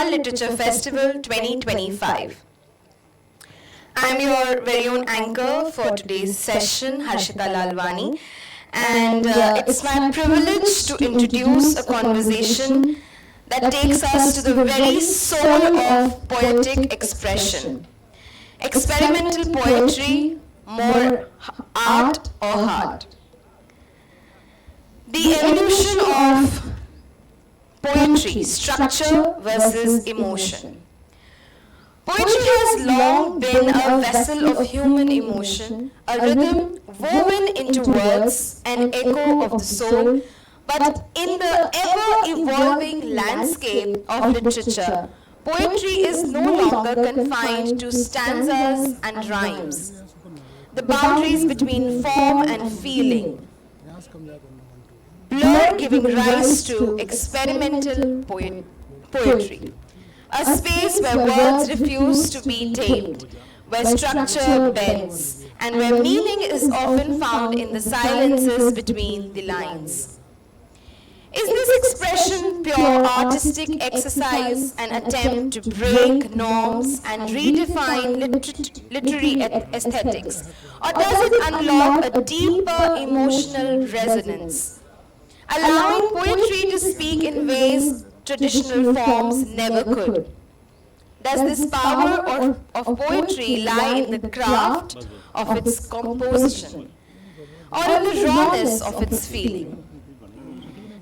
World Literature Festival 2025. I'm your very own anchor for today's session, Harshita Lalwani, and it's my privilege to introduce a conversation that takes us to the very soul of poetic expression. Experimental poetry, more art or heart. The evolution of poetry, structure versus emotion. Poetry has long been a vessel of human emotion, a rhythm woven into words, an echo of the soul, but in the ever-evolving landscape of literature, poetry is no longer confined to stanzas and rhymes. The boundaries between form and feeling blur, giving rise to experimental poetry. A space where words refuse to be tamed, where structure bends, and where meaning is often found in the silences between the lines. Is this expression pure artistic exercise, an attempt to break norms and redefine literary aesthetics? Or does it unlock a deeper emotional resonance, allowing poetry to speak in ways traditional forms never could? Does this power of poetry lie in the craft of its composition, or in the rawness of its feeling?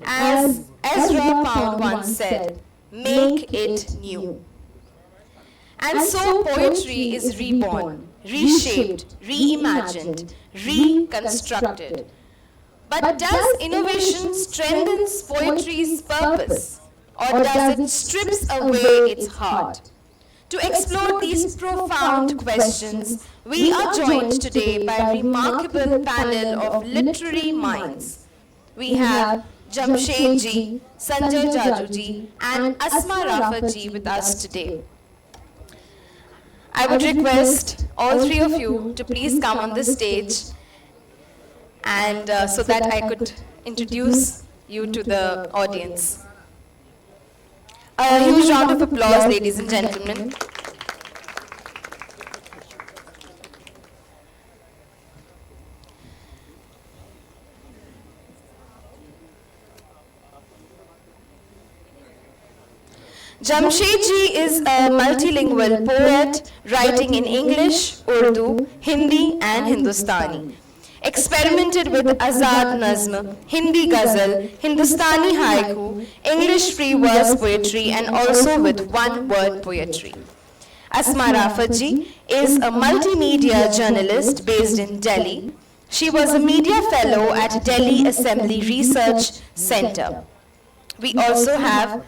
As Ezra Pound once said, make it new. And so poetry is reborn, reshaped, reimagined, reconstructed. But does innovation strengthen poetry's purpose, or does it strip away its heart? To explore these profound questions, we are joined today by a remarkable panel of literary minds. We have Jamshed-ji, Sanjay Jajuji, and Asma Rafat-ji with us today. I would request all three of you to please come on the stage, and so that I could introduce you to the audience. A huge round of applause, ladies and gentlemen. Jamshed-ji is a multilingual poet writing in English, Urdu, Hindi and Hindustani. Experimented with Azad Nazm, Hindi Ghazal, Hindustani haiku, English free verse poetry and also with one-word poetry. Asma Rafat-ji is a multimedia journalist based in Delhi. She was a media fellow at Delhi Assembly Research Center. We also have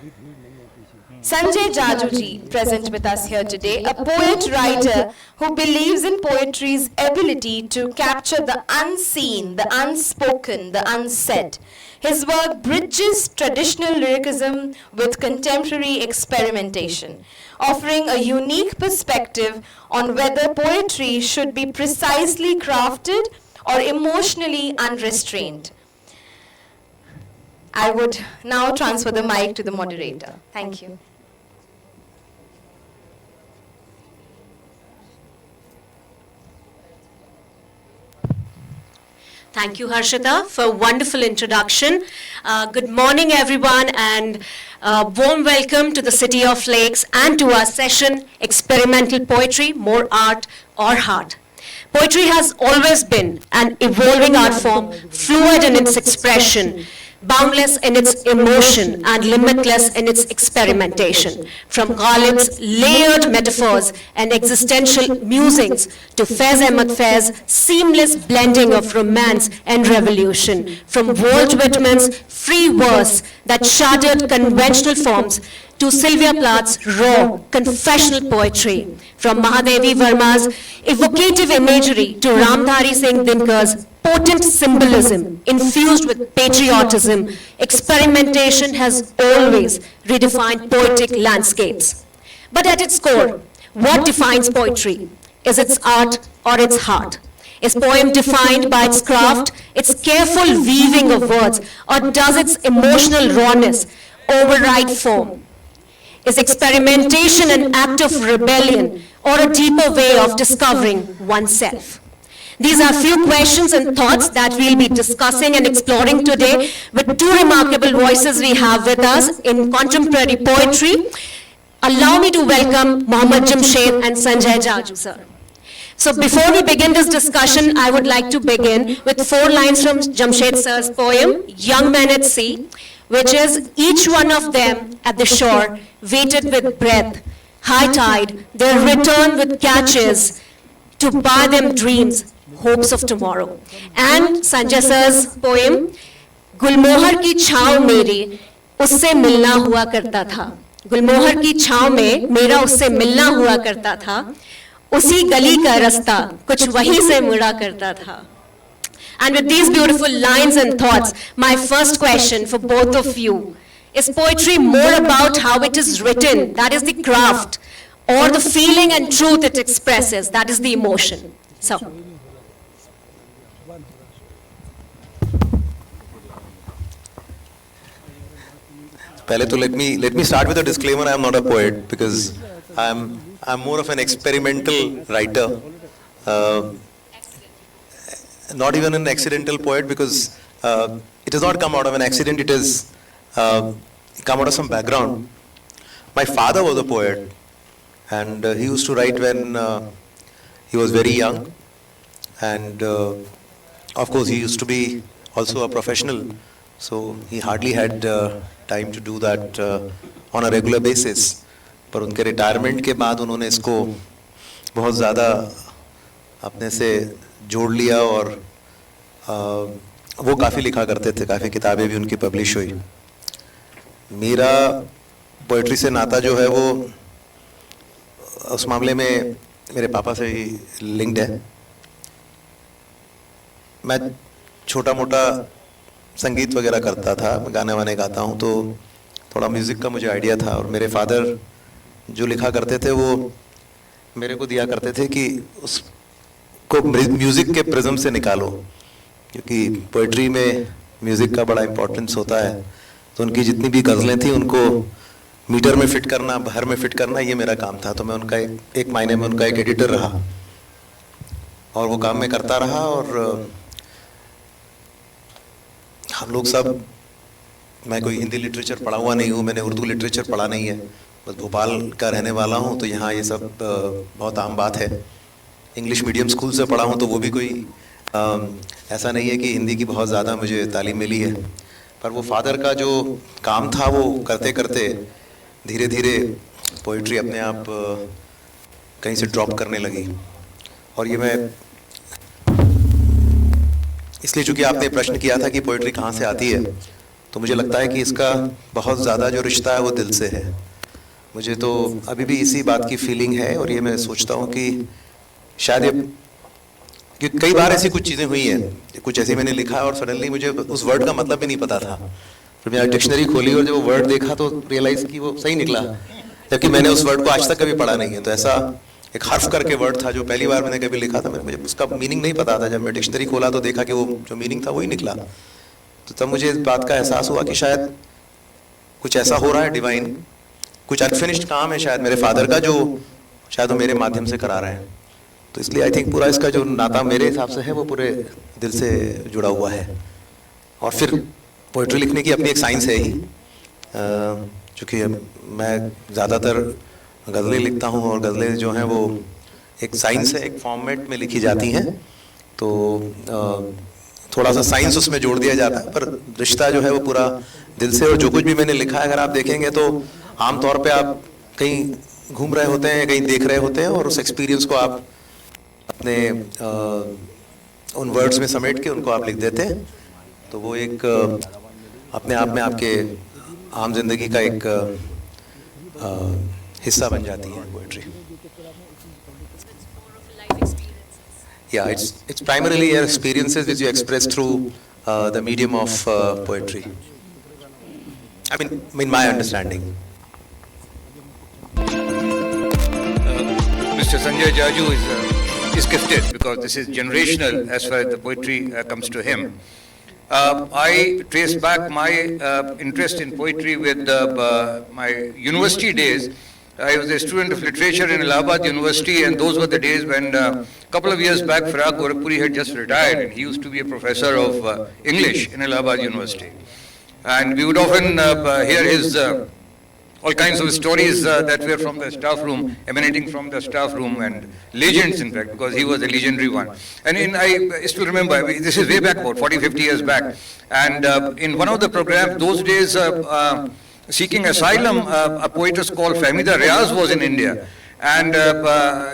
Sanjay Jajuji present with us here today, a poet-writer who believes in poetry's ability to capture the unseen, the unspoken, the unsaid. His work bridges traditional lyricism with contemporary experimentation, offering a unique perspective on whether poetry should be precisely crafted or emotionally unrestrained. I would now transfer the mic to the moderator. Thank you. Thank you, Harshita, for a wonderful introduction. Good morning, everyone, and warm welcome to the City of Lakes and to our session, Experimental Poetry, More Art or Heart. Poetry has always been an evolving art form, fluid in its expression, boundless in its emotion and limitless in its experimentation. From Ghalib's layered metaphors and existential musings to Faiz Ahmad Faiz's seamless blending of romance and revolution. From Walt Whitman's free verse that shattered conventional forms to Sylvia Plath's raw, confessional poetry. From Mahadevi Verma's evocative imagery to Ramdhari Singh Dinkar's potent symbolism infused with patriotism, experimentation has always redefined poetic landscapes. But at its core, what defines poetry? Is its art or its heart? Is poem defined by its craft, its careful weaving of words, or does its emotional rawness override form? Is experimentation an act of rebellion or a deeper way of discovering oneself? These are few questions and thoughts that we'll be discussing and exploring today with two remarkable voices we have with us in contemporary poetry. Allow me to welcome Mohammad Jamshed and Sanjay Jaju, sir. So before we begin this discussion, I would like to begin with 4 lines from Jamshed sir's poem, Young Men at Sea, which is, each one of them at the shore waited with breath, high tide, their return with catches to buy them dreams, hopes of tomorrow. And Sanjay sir's poem, गुलमोहर की छाँव मेरी उससे मिलना हुआ करता था. गुलमोहर की छाँव में मेरा उससे मिलना हुआ करता था. उसी गली का रास्ता कुछ वहीं से मुड़ा करता था. And with these beautiful lines and thoughts, my first question for both of you, is poetry more about how it is written, that is the craft, or the feeling and truth it expresses, that is the emotion? So. Pehle to let me start with a disclaimer. I am not a poet because I'm more of an experimental writer. Not even an accidental poet because it has not come out of an accident. It has come out of some background. My father was a poet, and he used to write when he was very young, and of course he used to be also a professional, so he hardly had time to do that on a regular basis. पर उनके retirement के बाद उन्होंने इसको बहुत ज़्यादा अपने से जोड़ लिया और वो काफ़ी लिखा करते थे, काफ़ी किताबें भी उनकी पब्लिश हुई. मेरा पोइट्री से नाता जो है वो उस मामले में मेरे पापा से ही लिंक्ड है. मैं छोटा मोटा संगीत वगैरह करता था, गाने वाने गाता हूँ, तो थोड़ा म्यूज़िक का मुझे आइडिया था. और मेरे फादर जो लिखा करते थे वो मेरे को दिया करते थे कि उसको म्यूज़िक के प्रिज्म से निकालो, क्योंकि पोइट्री में म्यूज़िक का बड़ा इम्पोर्टेंस होता है. तो उनकी जितनी भी गज़लें थी उनको मीटर में फिट करना, बाहर में फिट करना, ये मेरा काम था. तो मैं उनका एक मायने में उनका एक एडिटर रहा और वो काम मैं करता रहा. और हम लोग सब, मैं कोई हिंदी लिटरेचर पढ़ा हुआ नहीं हूँ, मैंने उर्दू लिटरेचर पढ़ा नहीं है, बस भोपाल का रहने वाला हूँ, तो यहाँ ये सब बहुत आम बात है. इंग्लिश मीडियम स्कूल से पढ़ा हूँ तो वो भी कोई ऐसा नहीं है कि हिंदी की बहुत ज़्यादा मुझे तालीम मिली है. पर वो फादर का जो काम था वो करते करते धीरे धीरे पोइट्री अपने आप कहीं से ड्रॉप करने लगी. और ये मैं इसलिए, चूँकि आपने प्रश्न किया था कि पोइट्री कहाँ से आती है, तो मुझे लगता है कि इसका बहुत ज़्यादा जो रिश्ता है वो दिल से है. मुझे तो अभी भी इसी बात की फीलिंग है और ये मैं सोचता हूँ कि शायद ये, क्योंकि कई बार ऐसी कुछ चीज़ें हुई हैं, कुछ ऐसे मैंने लिखा और सडनली मुझे उस वर्ड का मतलब भी नहीं पता था. फिर मैंने डिक्शनरी खोली और जब वो वर्ड देखा तो रियलाइज़ कि वो सही निकला, जबकि मैंने उस वर्ड को आज तक कभी पढ़ा नहीं है. तो ऐसा एक हर्फ करके वर्ड था जो पहली बार मैंने कभी लिखा था, मुझे उसका मीनिंग नहीं पता था. जब मैं डिक्शनरी खोला तो देखा कि वो जो मीनिंग था वही निकला. तो तब मुझे इस बात का एहसास हुआ कि शायद कुछ ऐसा हो रहा है डिवाइन, कुछ अनफिनिश्ड काम है शायद मेरे फादर का, जो शायद वो मेरे माध्यम से करा रहे हैं. तो इसलिए आई थिंक पूरा इसका जो नाता मेरे हिसाब से है वो पूरे दिल से जुड़ा हुआ है. और फिर पोइट्री लिखने की अपनी एक साइंस है ही, चूँकि मैं ज़्यादातर गज़लें लिखता हूँ और गज़लें जो हैं वो एक साइंस है, एक फॉर्मेट में लिखी जाती हैं, तो थोड़ा सा साइंस उसमें जोड़ दिया जाता है, पर रिश्ता जो है वो पूरा दिल से. और जो कुछ भी मैंने लिखा है अगर आप देखेंगे तो आमतौर पे आप कहीं घूम रहे होते हैं, कहीं देख रहे होते हैं और उस एक्सपीरियंस को आप अपने उन वर्ड्स में समेट के उनको आप लिख देते हैं. तो वो एक अपने आप में आपके आम जिंदगी का एक हिस्सा बन जाती है poetry. Yeah, it's primarily your experiences which you express through the medium of poetry. I mean, in my understanding. Mr. Sanjay Jaju is gifted because this is generational as far as the poetry comes to him. I trace back my interest in poetry with my university days. I was a student of literature in Allahabad University, and those were the days when a couple of years back Farag Gorakhpuri had just retired, and he used to be a professor of English in Allahabad University. And we would often hear his all kinds of stories that were from the staff room, emanating from the staff room, and legends in fact, because he was a legendary one. And I still remember, this is way back about 40, 50 years back, and in one of the programs, those days, seeking asylum, a poetess called Fahmida Riaz was in India. And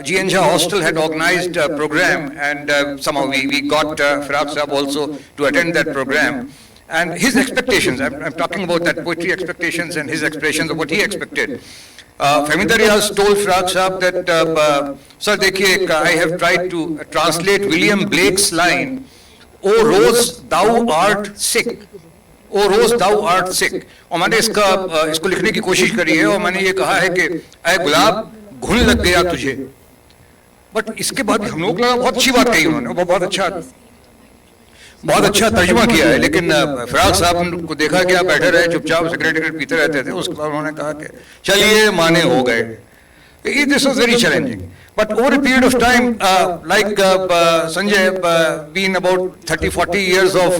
G.N. Jha Hostel had organized a program, and somehow we got Farag Sahab also to attend that program. And his expectations, I'm talking about that poetry expectations and his expressions of what he expected. Fahmida Riaz told Farag Sahab that, sir, dekhiye, I have tried to translate William Blake's line, "O rose, thou art sick." O rose thou art सिक, और मैंने इसको लिखने की कोशिश करी है, और मैंने ये कहा है कि ऐ गुलाब घुन लग गया तुझे. बट इसके बाद हम लोग लगा बहुत अच्छी बात कही उन्होंने, बहुत अच्छा तर्जुमा किया है. लेकिन फराग साहब को देखा कि आप बैठे रहे चुपचाप सिगरेट पीते रहते थे. उसके बाद उन्होंने कहा कि चलिए माने हो गए. This was very challenging. But over a period of time, like Sanjay, been about 30-40 years of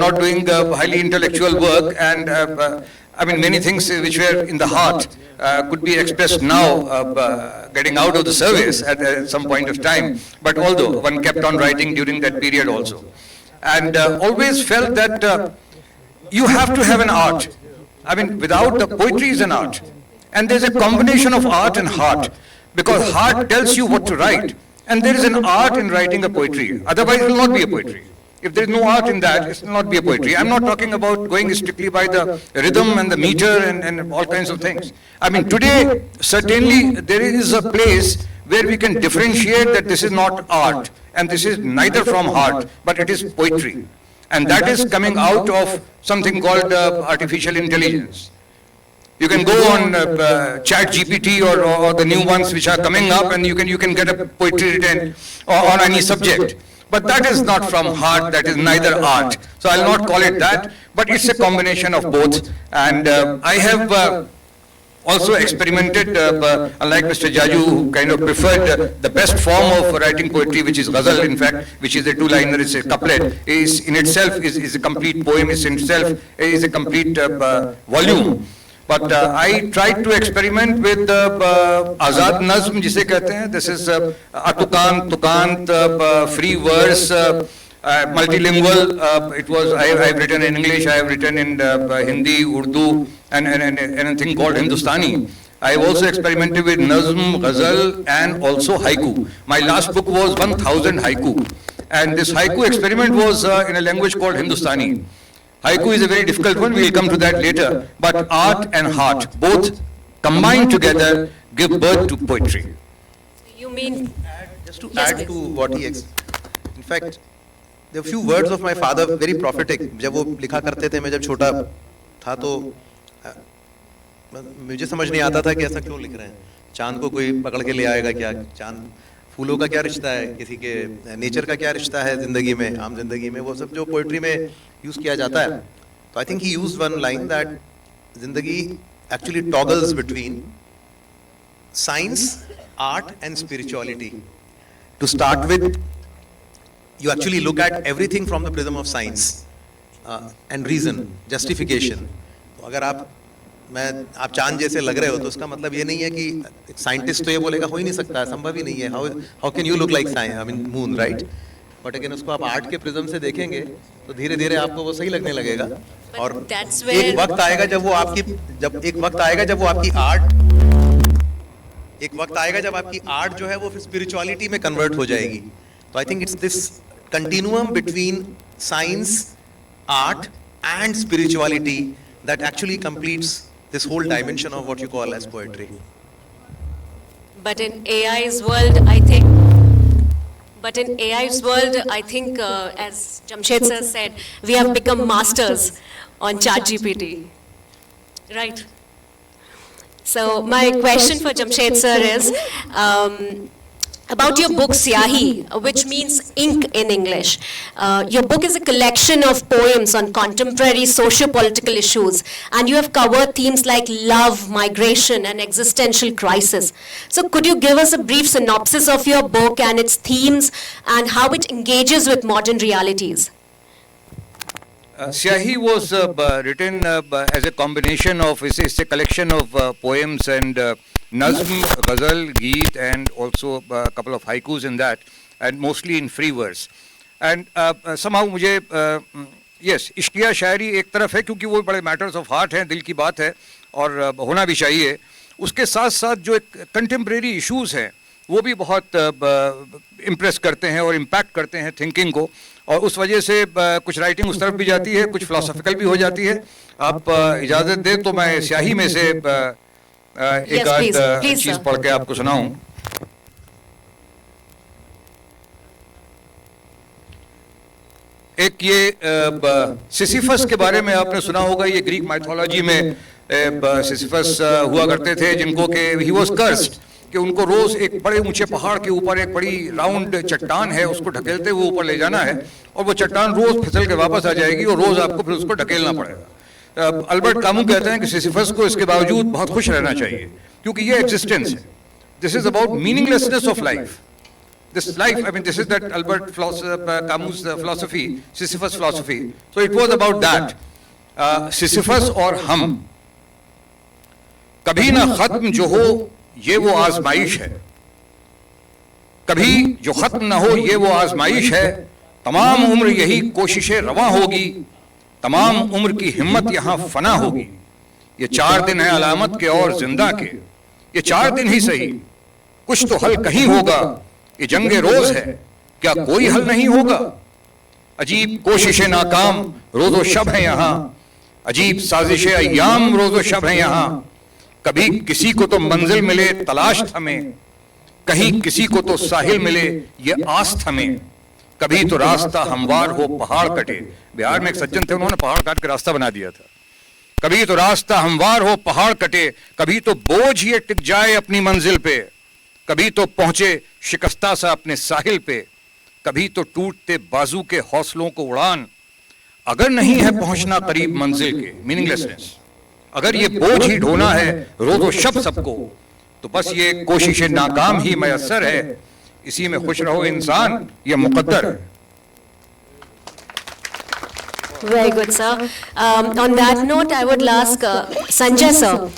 not doing highly intellectual work, and I mean many things which were in the heart could be expressed now, getting out of the service at some point of time. But although one kept on writing during that period also, and always felt that you have to have an art. I mean, without the poetry is an art. And there's a combination of art and heart, because heart tells you what to write, and there is an art in writing a poetry. Otherwise, it will not be a poetry. If there is no art in that, it will not be a poetry. I'm not talking about going strictly by the rhythm and the meter and all kinds of things. I mean, today, certainly, there is a place where we can differentiate that this is not art, and this is neither from heart, but it is poetry. And that is coming out of something called artificial intelligence. You can go on Chat GPT or the new ones which are coming up, and you can get a poetry written on any subject. But that is not from heart, that is neither art. So I'll not call it that, but it's a combination of both. And I have also experimented, unlike Mr. Jaju, who kind of preferred the best form of writing poetry, which is ghazal, in fact, which is a two-liner, it's a couplet, is in itself is a complete poem, is in itself is a complete volume. But I tried to experiment with Azad Nazm, jise kehte hain. This is Atukant, Tukant, free verse, multilingual. It was, I have written in English, I have written in Hindi, Urdu, and anything called Hindustani. I have also experimented with Nazm, Ghazal, and also haiku. My last book was 1000 haiku. And this haiku experiment was in a language called Hindustani. Haiku is a very difficult one, we will come to that later. But art and heart, both combined together, give birth to poetry. You mean? Just to add to what he in fact, there are few words of my father, very prophetic. जब वो लिखा करते थे, मैं जब छोटा था तो मुझे समझ नहीं आता था कि ऐसा क्यों लिख रहे हैं. चांद को कोई पकड़ के ले आएगा क्या? चांद फूलों का क्या रिश्ता है, किसी के नेचर का क्या रिश्ता है जिंदगी में, आम जिंदगी में, वो सब जो पोइट्री में यूज किया जाता है. तो I think he used one line that जिंदगी actually toggles between science, art and spirituality. To start with, you actually look at everything from the prism of science and reason, justification. तो अगर आप चांद जैसे लग रहे हो तो उसका मतलब ये नहीं है कि साइंटिस्ट तो ये बोलेगा हो ही नहीं सकता है, संभव ही नहीं है. How can you look like I mean moon, right? But again उसको आप आर्ट के प्रिज्म से देखेंगे तो धीरे धीरे आपको वो सही लगने लगेगा. और एक वक्त आएगा जब वो आपकी आर्ट जो है वो फिर स्पिरिचुअलिटी में कन्वर्ट हो जाएगी. So I think it's this continuum between science, art and spirituality that actually completes this whole dimension of what you call as poetry. But in AI's world, I think, as Jamshed sir said, we have become masters on ChatGPT, right? So my question for Jamshed sir is, about your book Syahi, which means ink in English. Your book is a collection of poems on contemporary socio-political issues, and you have covered themes like love, migration, and existential crisis. So could you give us a brief synopsis of your book and its themes and how it engages with modern realities? Syahi was written as a combination of, it's a collection of poems and nazm, ghazal, geet, and also a couple of haikus in that, and mostly in free verse. And somehow मुझे yes, Ishqiya शायरी एक तरफ है क्योंकि वो बड़े matters of heart हैं, दिल की बात है और होना भी चाहिए. उसके साथ साथ जो एक contemporary issues हैं वो भी बहुत इम्प्रेस करते हैं और इम्पैक्ट करते हैं थिंकिंग को, और उस वजह से कुछ राइटिंग उस तरफ भी जाती है, कुछ फिलोसॉफिकल भी हो जाती है. आप इजाज़त दें तो मैं स्याही में से एक आध चीज़ पढ़ के आपको सुनाऊं. एक ये सिसिफस के बारे में आपने सुना होगा. ये ग्रीक माइथोलॉजी में सिसिफस हुआ करते थे जिनको के ही वाज कर्स्ड, कि उनको रोज एक बड़े ऊंचे पहाड़ के ऊपर एक बड़ी राउंड चट्टान है, उसको ढकेलते हुए ऊपर ले जाना है और वो चट्टान रोज फिसल के वापस आ जाएगी और रोज आपको फिर उसको ढकेलना पड़ेगा. अल्बर्ट कामू कहते हैं कि सिसिफस को इसके बावजूद बहुत खुश रहना चाहिए क्योंकि ये एग्जिस्टेंस है. This is about meaninglessness of life. This life, I mean, this is that Albert Camus' philosophy, Sisyphus philosophy. So it was about that. Sisyphus और हम. कभी ना खत्म जो हो ये वो आजमाइश है, कभी जो खत्म ना हो ये वो आजमाइश है. तमाम उम्र यही कोशिशें रवां होगी, तमाम उम्र की हिम्मत यहाँ फना होगी. ये 4 दिन है अलामत के और जिंदा के, ये 4 दिन ही सही, कुछ तो हल कहीं होगा. ये जंगे रोज है, क्या कोई हल नहीं होगा. अजीब कोशिशें नाकाम रोजो शब है यहाँ, अजीब साजिशें अय्याम रोजो शब है यहाँ. कभी किसी को तो मंजिल मिले तलाश थमें, कहीं किसी को तो साहिल मिले ये आस थमें. कभी तो रास्ता हमवार हो पहाड़ कटे. बिहार में एक सज्जन थे, उन्होंने पहाड़ काट के रास्ता बना दिया था. कभी तो रास्ता हमवार हो पहाड़ कटे, कभी तो बोझ ये टिक जाए अपनी मंजिल पे, कभी तो पहुंचे शिकस्ता सा अपने साहिल पे, कभी तो टूटते बाजू के हौसलों को उड़ान. अगर नहीं है पहुंचना करीब मंजिल के, मीनिंगलेसनेस, अगर ये बोझ ही ढोना है रोजो शब सबको, तो बस ये कोशिशें नाकाम ही मयस्सर है. इसी में खुश रहो इंसान, ये मुकद्दर है. Very good, sir. On that note, I would ask Sanjay, sir.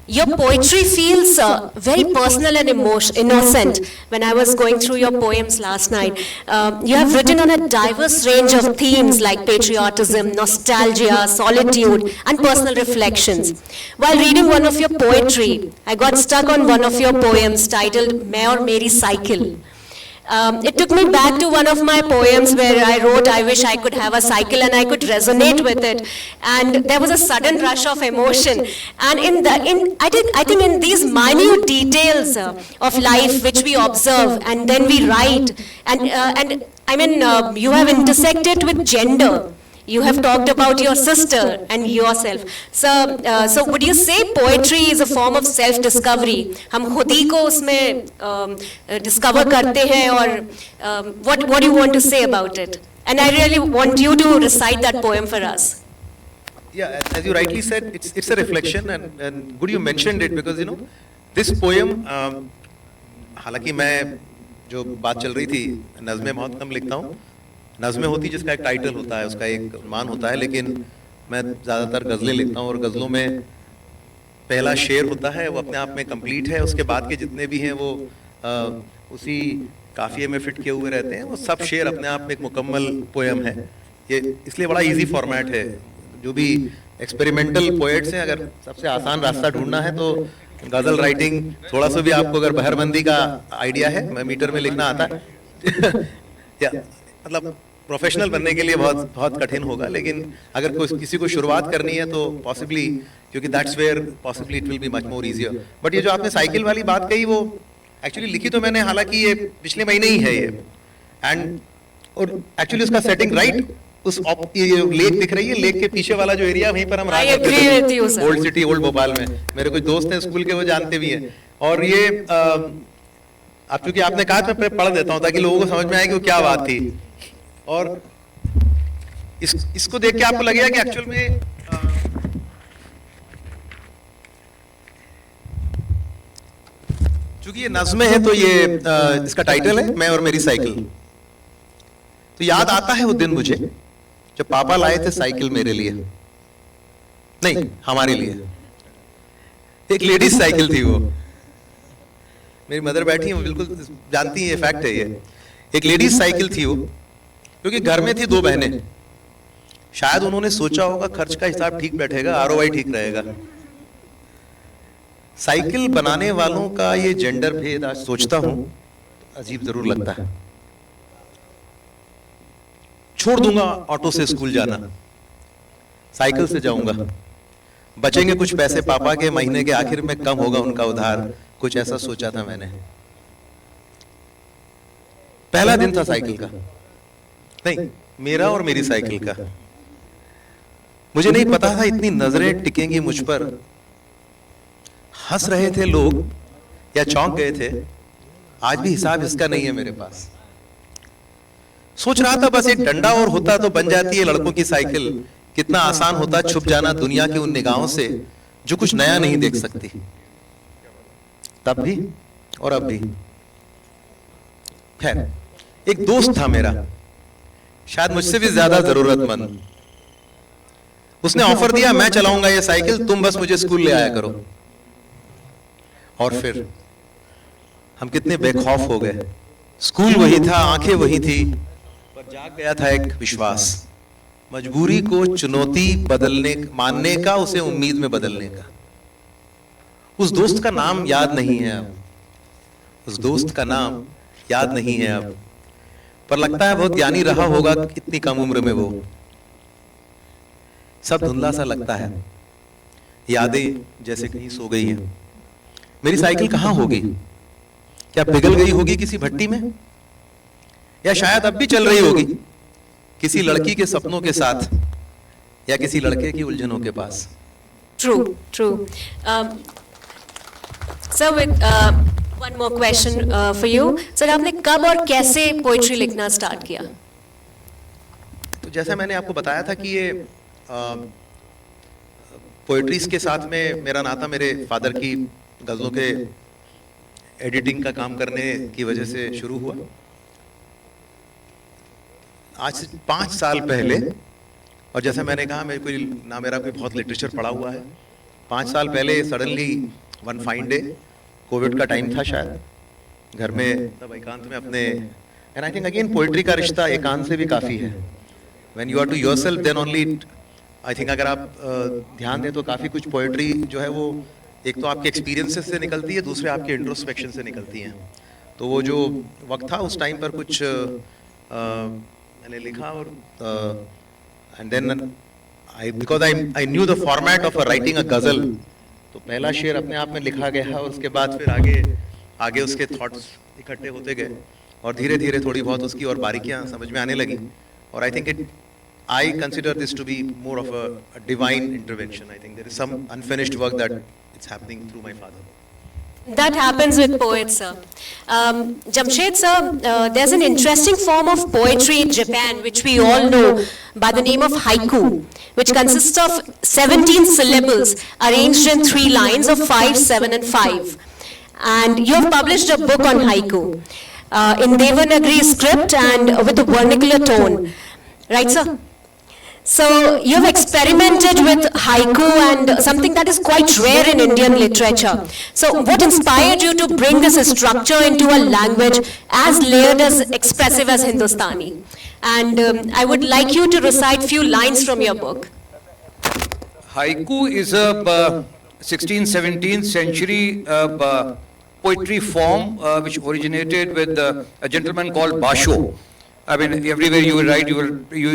Your poetry feels very personal and innocent when I was going through your poems last night. You have written on a diverse range of themes like patriotism, nostalgia, solitude, and personal reflections. While reading one of your poetry, I got stuck on one of your poems titled "मैं और मेरी cycle." It took me back to one of my poems where I wrote, I wish I could have a cycle, and I could resonate with it. And there was a sudden rush of emotion. And I think in these minute details of life which we observe and then we write, and I mean, you have intersected with gender. You have talked about your sister and yourself. So would you say poetry is a form of self-discovery? हम खुद ही को उसमें discover करते हैं, और what do you want to say about it? And I really want you to recite that poem for us. Yeah, as you rightly said, it's a reflection, and good you mentioned it, because you know this poem, हालांकि मैं जो बात चल रही थी, नज़्में बहुत कम लिखता हूँ. नज़्में होती जिसका एक टाइटल होता है, उसका एक मान होता है, लेकिन मैं ज़्यादातर गज़लें लिखता हूँ, और गज़लों में पहला शेर होता है वो अपने आप में कंप्लीट है. उसके बाद के जितने भी हैं वो उसी काफ़िए में फिट किए हुए रहते हैं. वो सब शेर अपने आप में एक मुकम्मल पोएम है. ये इसलिए बड़ा इजी फॉर्मेट है. जो भी एक्सपेरिमेंटल पोएट्स हैं, अगर सबसे आसान रास्ता ढूंढना है तो गज़ल राइटिंग, थोड़ा सा भी आपको अगर बहरबंदी का आइडिया है, मैं मीटर में लिखना आता है या मतलब प्रोफेशनल बनने के लिए बहुत कठिन होगा, लेकिन अगर किसी को शुरुआत करनी है तो पॉसिबली, क्योंकि that's where possibly it will be much more easier. But ये जो आपने साइकिल वाली बात कही, वो एक्चुअली लिखी तो मैंने, हालांकि ये पिछले महीने ही है ये, एंड और एक्चुअली उसका सेटिंग राइट उस लेक दिख रही है, लेक के पीछे वाला जो एरिया, वहीं पर हम रहा करते थे, ओल्ड सिटी, ओल्ड भोपाल में. मेरे कुछ दोस्त हैं स्कूल के, वो जानते भी हैं. और ये अब क्योंकि आपने कहा तो मैं पढ़ देता हूं ताकि लोगों को समझ में आए कि वो क्या बात थी, और इसको देख के आपको लगेगा कि एक्चुअल में चूंकि ये नज़्में है तो ये इसका टाइटल है मैं और मेरी साइकिल। तो याद आता है वो दिन मुझे जब पापा लाए थे साइकिल मेरे लिए, नहीं हमारे लिए। एक लेडीज साइकिल थी वो, मेरी मदर बैठी है, वो बिल्कुल जानती है, फैक्ट है ये। एक लेडीज साइकिल थी वो, क्योंकि घर में थी 2 बहनें। शायद उन्होंने सोचा होगा खर्च का हिसाब ठीक बैठेगा, ROI ठीक रहेगा। साइकिल बनाने वालों का ये जेंडर भेद आज सोचता हूं तो अजीब जरूर लगता है। छोड़ दूंगा ऑटो से स्कूल जाना, साइकिल से जाऊंगा, बचेंगे कुछ पैसे पापा के, महीने के आखिर में कम होगा उनका उधार, कुछ ऐसा सोचा था मैंने। पहला दिन था साइकिल का, नहीं मेरा और मेरी साइकिल का। मुझे नहीं पता था इतनी नजरें टिकेंगी मुझ पर। हंस रहे थे लोग या चौंक गए थे, आज भी हिसाब इसका नहीं है मेरे पास। सोच रहा था बस एक डंडा और होता तो बन जाती है लड़कों की साइकिल। कितना आसान होता छुप जाना दुनिया की उन निगाहों से जो कुछ नया नहीं देख सकती। तब भी और अब भी। खैर, एक दोस्त था मेरा, शायद मुझसे भी ज्यादा जरूरतमंद। उसने ऑफर दिया मैं चलाऊंगा ये साइकिल, तुम बस मुझे स्कूल ले आया करो। और फिर हम कितने बेखौफ हो गए। स्कूल वही था, आंखें वही थी, पर जाग गया था एक विश्वास। मजबूरी को चुनौती बदलने मानने का, उसे उम्मीद में बदलने का। उस दोस्त का नाम याद नहीं है अब, उस दोस्त का नाम याद नहीं है अब, पर लगता है बहुत ज्ञानी रहा होगा इतनी कम उम्र में वो। सब धुंधला सा लगता है, यादें जैसे कहीं सो गई हैं। मेरी साइकिल कहां होगी? क्या पिघल गई होगी किसी भट्टी में, या शायद अब भी चल रही होगी किसी लड़की के सपनों के साथ, या किसी लड़के की उलझनों के पास। True, true. Sir, with one more question for you. Sir, आपने कब और कैसे पोइट्री लिखना स्टार्ट किया? तो जैसा मैंने आपको बताया था कि ये पोइट्रीज के साथ में मेरा नाता मेरे फादर की गज़लों के एडिटिंग का काम करने की वजह से शुरू हुआ। आज से 5 साल पहले, और जैसा मैंने कहा मेरे कोई ना मेरा कोई बहुत लिटरेचर पढ़ा हुआ है। 5 साल पहले suddenly one fine day, Covid का टाइम था शायद, घर में तब एकांत में अपने, and I think again poetry का रिश्ता एकांत से भी काफ़ी है। When you are to yourself then only, I think अगर आप ध्यान दें तो काफ़ी कुछ पोइट्री जो है वो एक तो आपके एक्सपीरियंसेस से निकलती है, दूसरे आपके इंट्रोस्पेक्शन से निकलती हैं। तो वो जो वक्त था उस टाइम पर कुछ मैंने लिखा, और and then I because I knew the format of writing a ghazal, तो पहला शेर अपने आप में लिखा गया, और उसके बाद फिर आगे उसके थॉट्स इकट्ठे होते गए, और धीरे धीरे थोड़ी बहुत उसकी और बारीकियां समझ में आने लगी। और I think I consider this to be more of a divine intervention. I think there is some unfinished work that it's happening through my father. That happens with poets, sir. Jamshed, sir, there's an interesting form of poetry in Japan, which we all know by the name of haiku, which consists of 17 syllables arranged in 3 lines of 5, 7, and 5. And you have published a book on haiku in Devanagari script and with a vernacular tone. Right, sir? So you have experimented with haiku and something that is quite rare in Indian literature. So what inspired you to bring this structure into a language as layered, as expressive as Hindustani? And I would like you to recite few lines from your book. Haiku is a 16th, 17th century poetry form which originated with a gentleman called Basho. I mean, everywhere you will write, you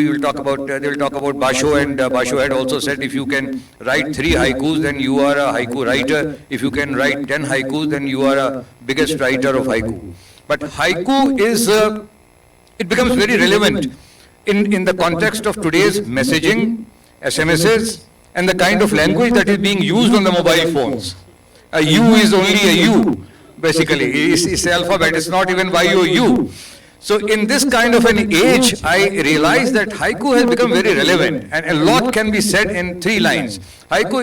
will talk about, they will talk about Basho, and Basho had also said if you can write 3 haikus, then you are a haiku writer. If you can write 10 haikus, then you are a biggest writer of haiku. But haiku is, it becomes very relevant in the context of today's messaging, SMSs, and the kind of language that is being used on the mobile phones. A you is only a you, basically. It's alphabet, it's not even Y-O-U. So in this kind of an age, I realized that haiku has become very relevant, and a lot can be said in 3 lines. Haiku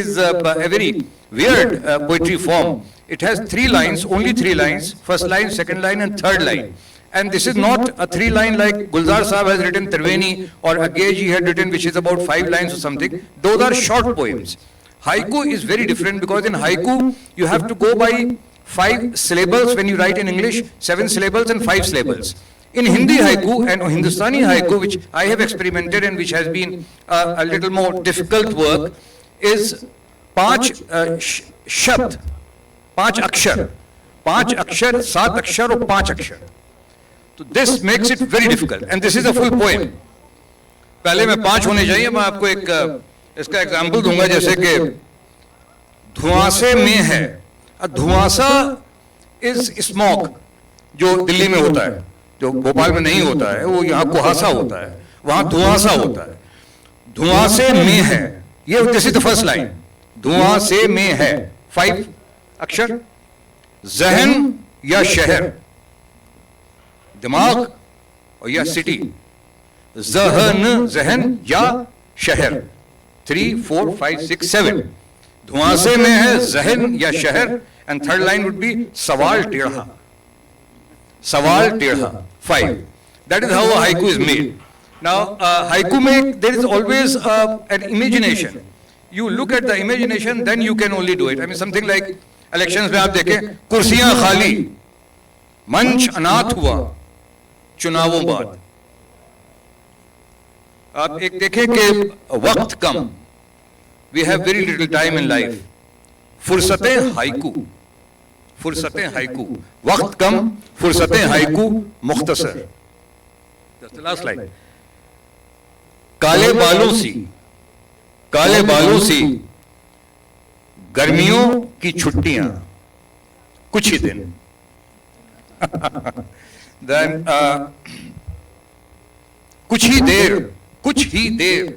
is a very weird poetry form. It has 3 lines, only 3 lines, first line, second line and third line. And this is not a 3-line like Gulzar Sahab has written Triveni, or Aggeji had written, which is about 5 lines or something. Those are short poems. Haiku is very different, because in haiku, you have to go by 5 syllables when you write in English, 7 syllables and 5 syllables. In Hindi haiku and Hindustani haiku, which I have experimented and which has been a little more difficult work, is 5 shabd, 5 akshar, 5 akshar, 7 akshar or 5 akshar. So this makes it very difficult, and this is a full poem. पहले में 5 होने चाहिए. मैं आपको एक इसका example दूंगा, जैसे कि धुआंसे में है. धुआंसा इज स्मोक, जो दिल्ली में होता है, जो भोपाल में नहीं होता है, वो यहाँ कुहासा होता है, वहां धुआंसा होता है. धुआंसे में है, ये this is the first line. धुआंसे में है, 5 अक्षर. जहन या शहर, दिमाग और या सिटी. जहन, जहन या शहर. 3, 4, 5, 6, 7. धुआंसे में है जहन या शहर. And third line would be सवाल टेढ़ा. सवाल टेढ़ा, 5. That is how a haiku is made. Now, haiku में there is always an imagination. You look at the imagination, then you can only do it. I mean, something like elections में आप देखें, कुर्सियां खाली, मंच अनाथ हुआ, चुनावों बाद. आप एक देखें कि वक्त कम, we have very little time in life. फुर्सतें हाइकू, फुर्सतें हाइकू, वक्त कम, फुर्सतें हाइकू मुख्तसर. That's the last line. काले बालों सी, काले बालों सी, गर्मियों की छुट्टियां, कुछ ही दिन. Then कुछ ही देर, कुछ ही देर,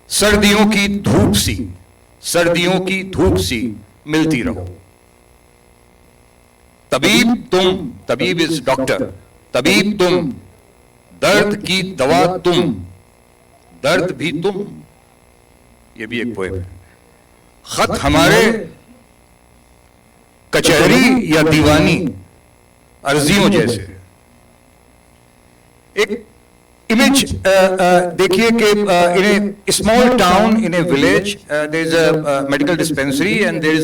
सर्दियों की धूप सी, सर्दियों की धूप सी मिलती रहो. तबीब तुम, तबीब इज डॉक्टर, तबीब तुम, दर्द की दवा तुम, दर्द भी तुम. ये भी एक पोएम है. खत हमारे, कचहरी या दीवानी, अर्जियों जैसे. एक image देखिए कि in a small town, in a village, there is a medical dispensary, and there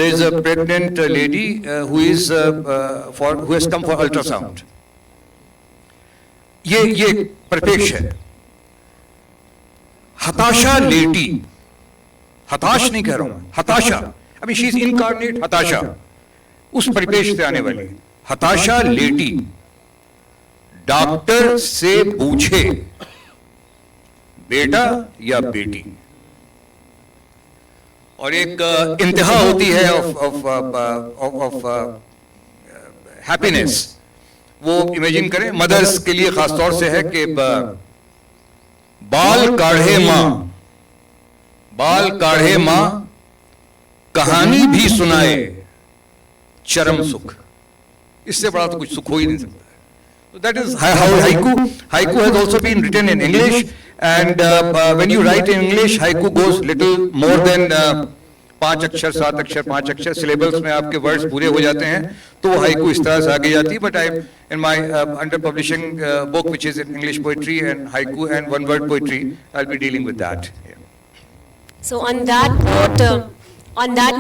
is a pregnant lady who has come for ultrasound. ये परिपेक्ष है. हताशा लेटी, हताश नहीं कह रहा हूं, हताशा. अभी शी इज इनकार्नेट हताशा, उस परिपेक्ष से आने वाली. हताशा लेटी, डॉक्टर से पूछे, बेटा या बेटी. और एक इंतहा होती है ऑफ हैप्पीनेस. वो इमेजिन करें, मदर्स के लिए खास तौर से है कि बाल काढ़े मां, बाल काढ़े मां, कहानी भी सुनाए, चरम सुख. इससे बड़ा तो कुछ सुख हो ही नहीं सकता. So that is how haiku. Haiku has also been written in English, and when you write in English, haiku goes little more than 5 अक्षर, 7 अक्षर, 5 अक्षर syllables में आपके words पूरे हो जाते हैं. तो haiku इस तरह से आगे जाती है. But I, in my under publishing book, which is in English poetry and haiku and one word poetry, I'll be dealing with that. Yeah. So on that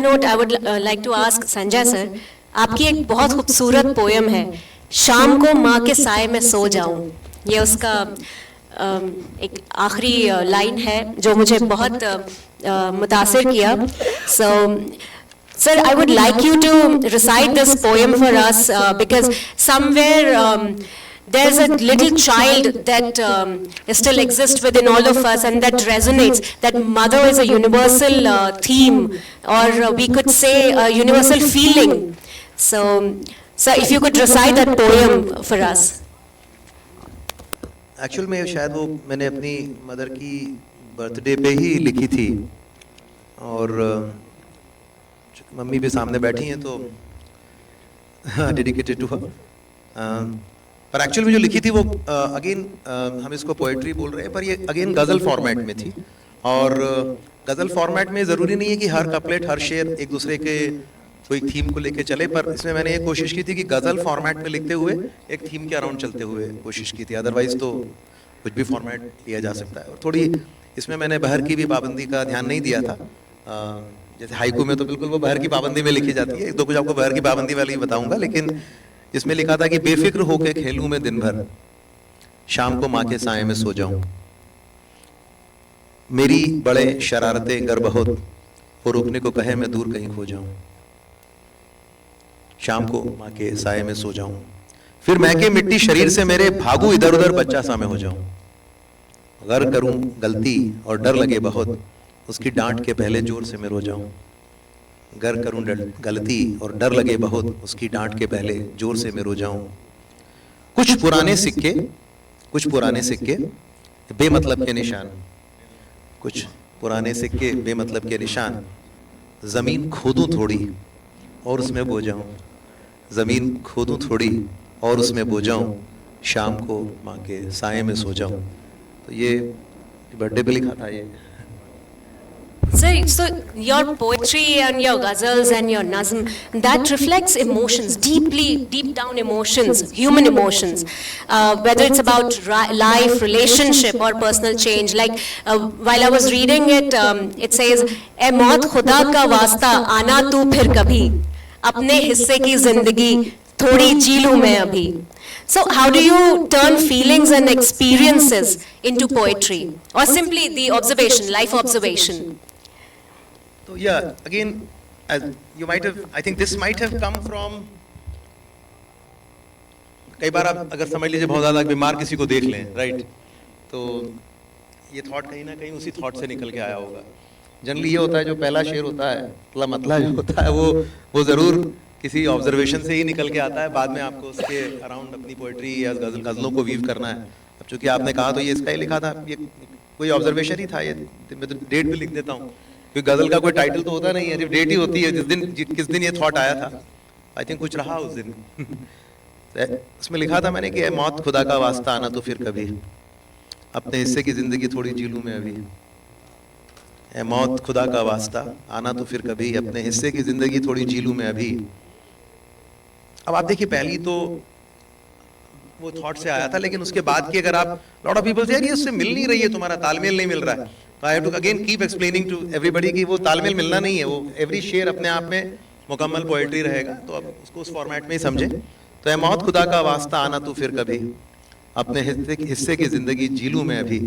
note, I would like to ask Sanjay sir, आपकी एक बहुत खूबसूरत poem है, शाम को माँ के साए में सो जाऊं. ये उसका एक आखिरी लाइन है जो मुझे बहुत मुतासिर किया. So, sir, I would like you to recite this poem for us because somewhere there's a little child that still exists within all of us, and that resonates. That mother is a universal theme, or we could say a universal feeling. So, sir, if you could recite that poem for us. Actual में शायद वो मैंने अपनी mother की birthday पे ही लिखी थी, और मम्मी भी सामने बैठी हैं तो डेडिकेटेड टू हर। पर एक्चुअली में जो लिखी थी वो अगेन हम इसको पोएट्री बोल रहे हैं, पर ये अगेन गज़ल फॉर्मेट में थी। और गज़ल फॉर्मेट में ज़रूरी नहीं है कि हर कपलेट हर शेर एक दूसरे के कोई थीम को लेके चले, पर इसमें मैंने ये कोशिश की थी कि गज़ल फॉर्मेट में लिखते हुए एक थीम के अराउंड चलते हुए कोशिश की थी। अदरवाइज तो कुछ भी फॉर्मेट लिया जा सकता है। और थोड़ी इसमें मैंने बहर की भी पाबंदी का ध्यान नहीं दिया था। जैसे हाइकू में तो बिल्कुल वो बहर की पाबंदी में लिखी जाती है, एक दो कुछ आपको बहर की पाबंदी वाली बताऊंगा, लेकिन इसमें लिखा था कि बेफिक्र होके खेलूं मैं दिन भर, शाम को माँ के साए में सो जाऊं, मेरी बड़े शरारतें गर बहुत, वो रुकने को कहे मैं दूर कहीं खो जाऊं, शाम को माँ के साए में सो जाऊं, फिर महके मिट्टी शरीर से मेरे, भागू इधर उधर बच्चा सा मैं हो जाऊं, अगर करूं गलती और डर लगे बहुत, उसकी डांट के पहले जोर से मैं रो जाऊं, गर करूं गलती और डर लगे बहुत, उसकी डांट के पहले जोर से मैं रो जाऊं, कुछ पुराने सिक्के बेमतलब के निशान, कुछ पुराने सिक्के बेमतलब के निशान, जमीन खोदूं थोड़ी और उसमें बो जाऊं, जमीन खोदूं थोड़ी और उसमें बो जाऊं, शाम को माँ के साए में सो जाऊं। तो ये बर्थडे पे लिखा था ये। So your poetry and your ghazals and your nazm, that reflects emotions, deep down emotions, human emotions, whether it's about life, relationship or personal change. Like while I was reading it, it says, "ए मौत खुदा का वास्ता आना तू फिर कभी, अपने हिस्से की जिंदगी थोड़ी जी लूं मैं अभी." So how do you turn feelings and experiences into poetry, or simply the observation, life observation? So yeah, again, as you might have, I think this might have come from, कई बार आप अगर समझ लीजिए बहुत ज़्यादा बीमार किसी को देख लें, राइट, तो ये थॉट कहीं ना कहीं उसी थॉट से निकल के आया होगा। जनरली ये होता है जो पहला शेर होता है, मतलब जो होता है वो ज़रूर किसी ऑब्जर्वेशन से ही निकल के आता है, बाद में आपको उसके अराउंड अपनी पोइट्री या गज़लों को वीव करना है। अब चूँकि आपने कहा तो ये इसका ही लिखा था, ये कोई ऑब्जर्वेशन ही था, ये मैं तो डेट भी लिख देता हूँ, क्योंकि गज़ल का कोई टाइटल तो होता नहीं है, सिर्फ डेट ही होती है किस दिन ये थॉट आया था। आई थिंक कुछ रहा उस दिन। उसमें लिखा था मैंने कि ए मौत खुदा का वास्ता आना तो फिर कभी, अपने हिस्से की ज़िंदगी थोड़ी जी लूँ मैं अभी, ए मौत खुदा का वास्ता आना तो फिर कभी, अपने हिस्से की ज़िंदगी थोड़ी जी लूँ मैं अभी। अब आप देखिए पहली तो वो थॉट से आया था, लेकिन उसके बाद की अगर आप लॉट ऑफ पीपल से यार ये उससे मिल नहीं रही है, तुम्हारा तालमेल नहीं मिल रहा है, तो I have to again keep explaining to everybody कि वो तालमेल मिलना नहीं है, वो एवरी शेयर अपने आप में मुकम्मल पोएट्री रहेगा, तो अब उसको उस फॉर्मेट में ही समझे। तो ए मौत खुदा का वास्ता आना तो फिर कभी, अपने हिस्से की ज़िंदगी जी लूँ मैं अभी,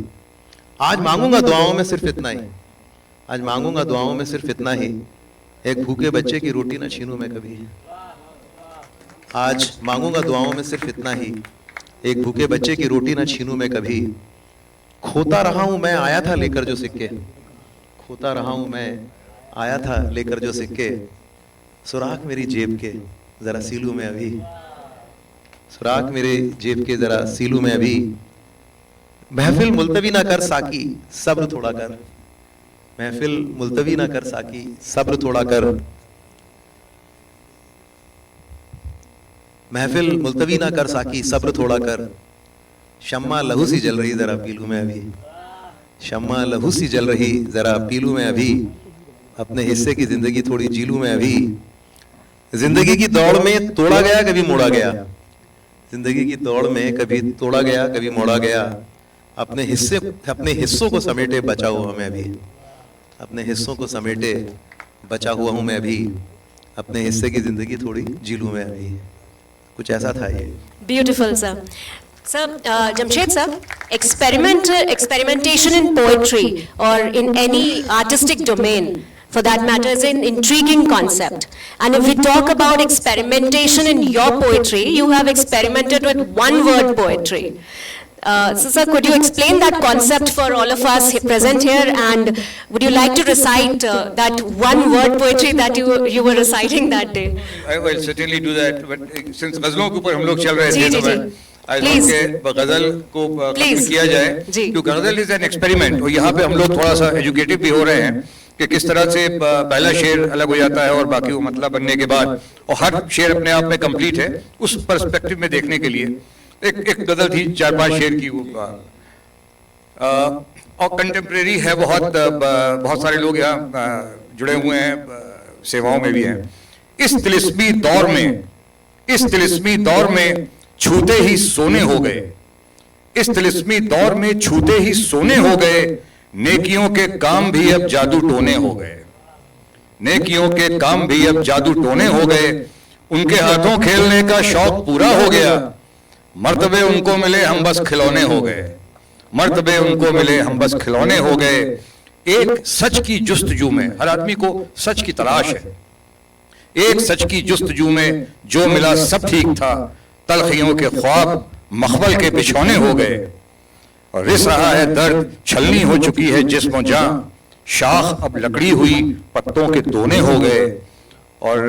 आज मांगूंगा दुआओं में सिर्फ इतना ही, आज मांगूंगा दुआओं में सिर्फ इतना ही, एक भूखे बच्चे की रोटी ना छीनूं मैं कभी, आज मांगूंगा दुआओं में सिर्फ इतना ही, एक भूखे बच्चे की रोटी ना छीनूं मैं कभी, खोता रहा हूं मैं आया था लेकर जो सिक्के, खोता रहा हूं मैं आया था लेकर जो सिक्के, सुराख मेरी जेब के जरा सीलूं मैं अभी, सुराख मेरे जेब के जरा सीलूं मैं अभी, महफिल मुलतवी ना कर साकी सब्र थोड़ा कर, महफिल मुलतवी ना कर साकी सब्र थोड़ा कर, महफिल मुलतवी ना कर साकी सब्र थोड़ा कर, शम्मा लहू सी जल रही जरा पी लूं मैं अभी, शम्मा लहू सी जल रही जरा पी लूं मैं अभी, अपने हिस्से की जिंदगी थोड़ी जी लूं मैं अभी, जिंदगी की दौड़ में तोड़ा गया कभी मोड़ा गया, जिंदगी की दौड़ में कभी तोड़ा गया कभी मोड़ा गया, अपने हिस्सों को समेटे बचा हुआ हूं मैं अभी, अपने हिस्सों को समेटे बचा हुआ हूं मैं अभी, अपने हिस्से की जिंदगी थोड़ी जी लूं मैं अभी। कुछ ऐसा था ये। Beautiful, sir. Sir, Jamshed sir, experimentation in poetry or in any artistic domain, for that matter, is an intriguing concept. And if we talk about experimentation in your poetry, you have experimented with one-word poetry. So, sir, could you explain that concept for all of us present here, and would you like to recite that one-word poetry that you were reciting that day? I will certainly do that, but since गज़लों के ऊपर हम लोग चल रहे थे तो मैं Please. गज़ल को खत्म Please. किया जाए, जी. क्योंकि गज़ल इज एन एक्सपेरिमेंट, और यहाँ पे हम लोग थोड़ा सा एजुकेटिव भी हो रहे हैं, कि किस तरह से पहला शेर अलग हो जाता है और बाकी वो मतलब बनने के बाद, और हर शेर अपने आप में कंप्लीट है, उस पर्सपेक्टिव में देखने के लिए एक गजल थी 4-5 शेर की वो और कंटेम्प्रेरी है, बहुत सारे लोग यहाँ जुड़े हुए हैं, सेवाओं में भी हैं। इस तिलिस्मी दौर में छूते ही सोने हो गए, इस तिलिस्मी दौर में छूते ही सोने हो गए, नेकियों के काम भी अब जादू टोने हो गए, नेकियों के काम भी अब जादू टोने हो गए, उनके हाथों खेलने का शौक पूरा हो गया, मर्तबे उनको मिले हम बस खिलौने हो गए, मर्तबे उनको मिले हम बस खिलौने हो गए। एक सच की जुस्तजू में, हर आदमी को सच की तलाश है, एक सच की जुस्तजू में जो मिला सब ठीक था, तलखियों के ख्वाब मखबल के बिछौने हो गए, और रिस रहा है दर्द छलनी हो चुकी है जिस्म जां, शाख अब लकड़ी हुई पत्तों के दोने हो गए। और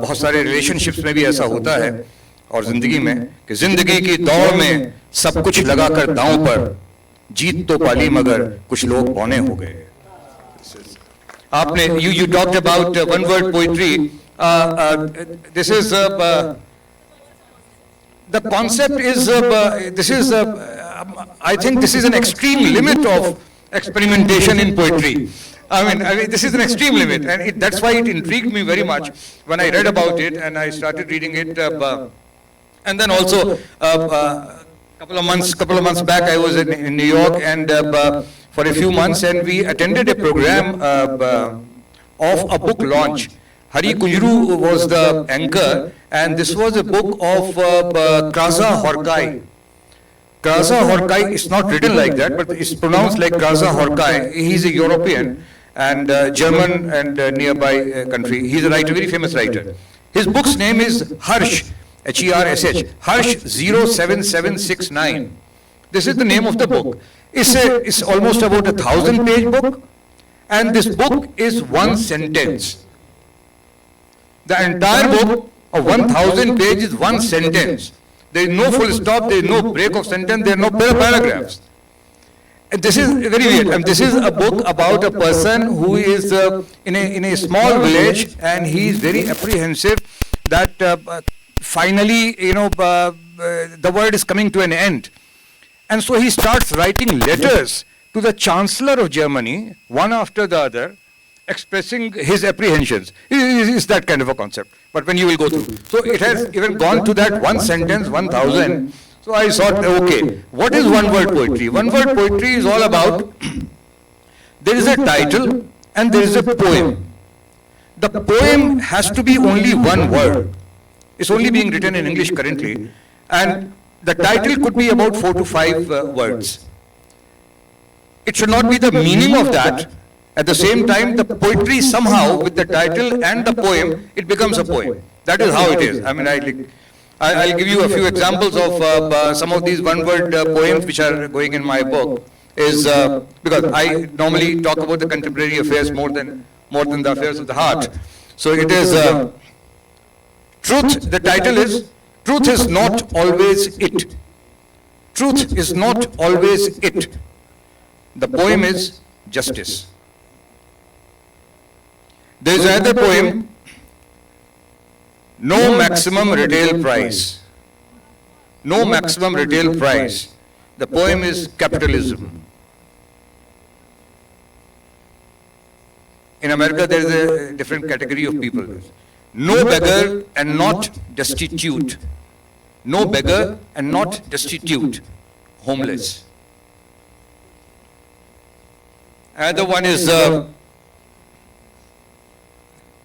बहुत सारे रिलेशनशिप्स में भी ऐसा होता है और जिंदगी में कि जिंदगी की दौड़ में सब कुछ लगाकर दांव पर, जीत तो पाली मगर कुछ लोग पौने हो गए। आपने you talked about one word poetry. This is the concept is I think this is an extreme limit of experimentation in poetry. I mean this is an extreme limit, and that's why it intrigued me very much when I read about it and I started reading it. And then also couple of months back I was in New York and for a few months, and we attended a program of a book launch. Hari Kunjru was the anchor, and this was a book of Kaza Horkai. Kaza Horkai is not written like that, but it's pronounced like Kaza Horkai. He's a European and German and nearby country. He's a writer, very famous writer. His book's name is Harsh, H-E-R-S-H, Harsh 07769. This is the name of the book. It's almost about 1,000-page book, and this book is one sentence. The entire book of 1,000 pages is one sentence. There is no full stop, there is no break of sentence, there are no paragraphs. And this is very weird. And this is a book about a person who is in a small village, and he is very apprehensive that finally, the world is coming to an end. And so he starts writing letters to the Chancellor of Germany, one after the other, expressing his apprehensions. It's that kind of a concept. But when you will go through. So it has even gone to that one sentence, 1,000. So I thought, okay, what is one word poetry? One word poetry is all about, there is a title and there is a poem. The poem has to be only one word. It's only being written in English currently. And the title could be about 4 to 5 words. It should not be the meaning of that. At the same time, the poetry somehow, with the title and the poem, it becomes a poem. That is how it is. I mean, I'll give you a few examples of some of these one-word poems which are going in my book. Because I normally talk about the contemporary affairs more than the affairs of the heart. So it is truth. The title is Truth is not always it. Truth is not always it. The poem is Justice. There is another poem, No Maximum Retail Price. No Maximum Retail Price. The poem is Capitalism. In America, there is a different category of people. No beggar and not destitute. No beggar and not destitute. Homeless. Another one is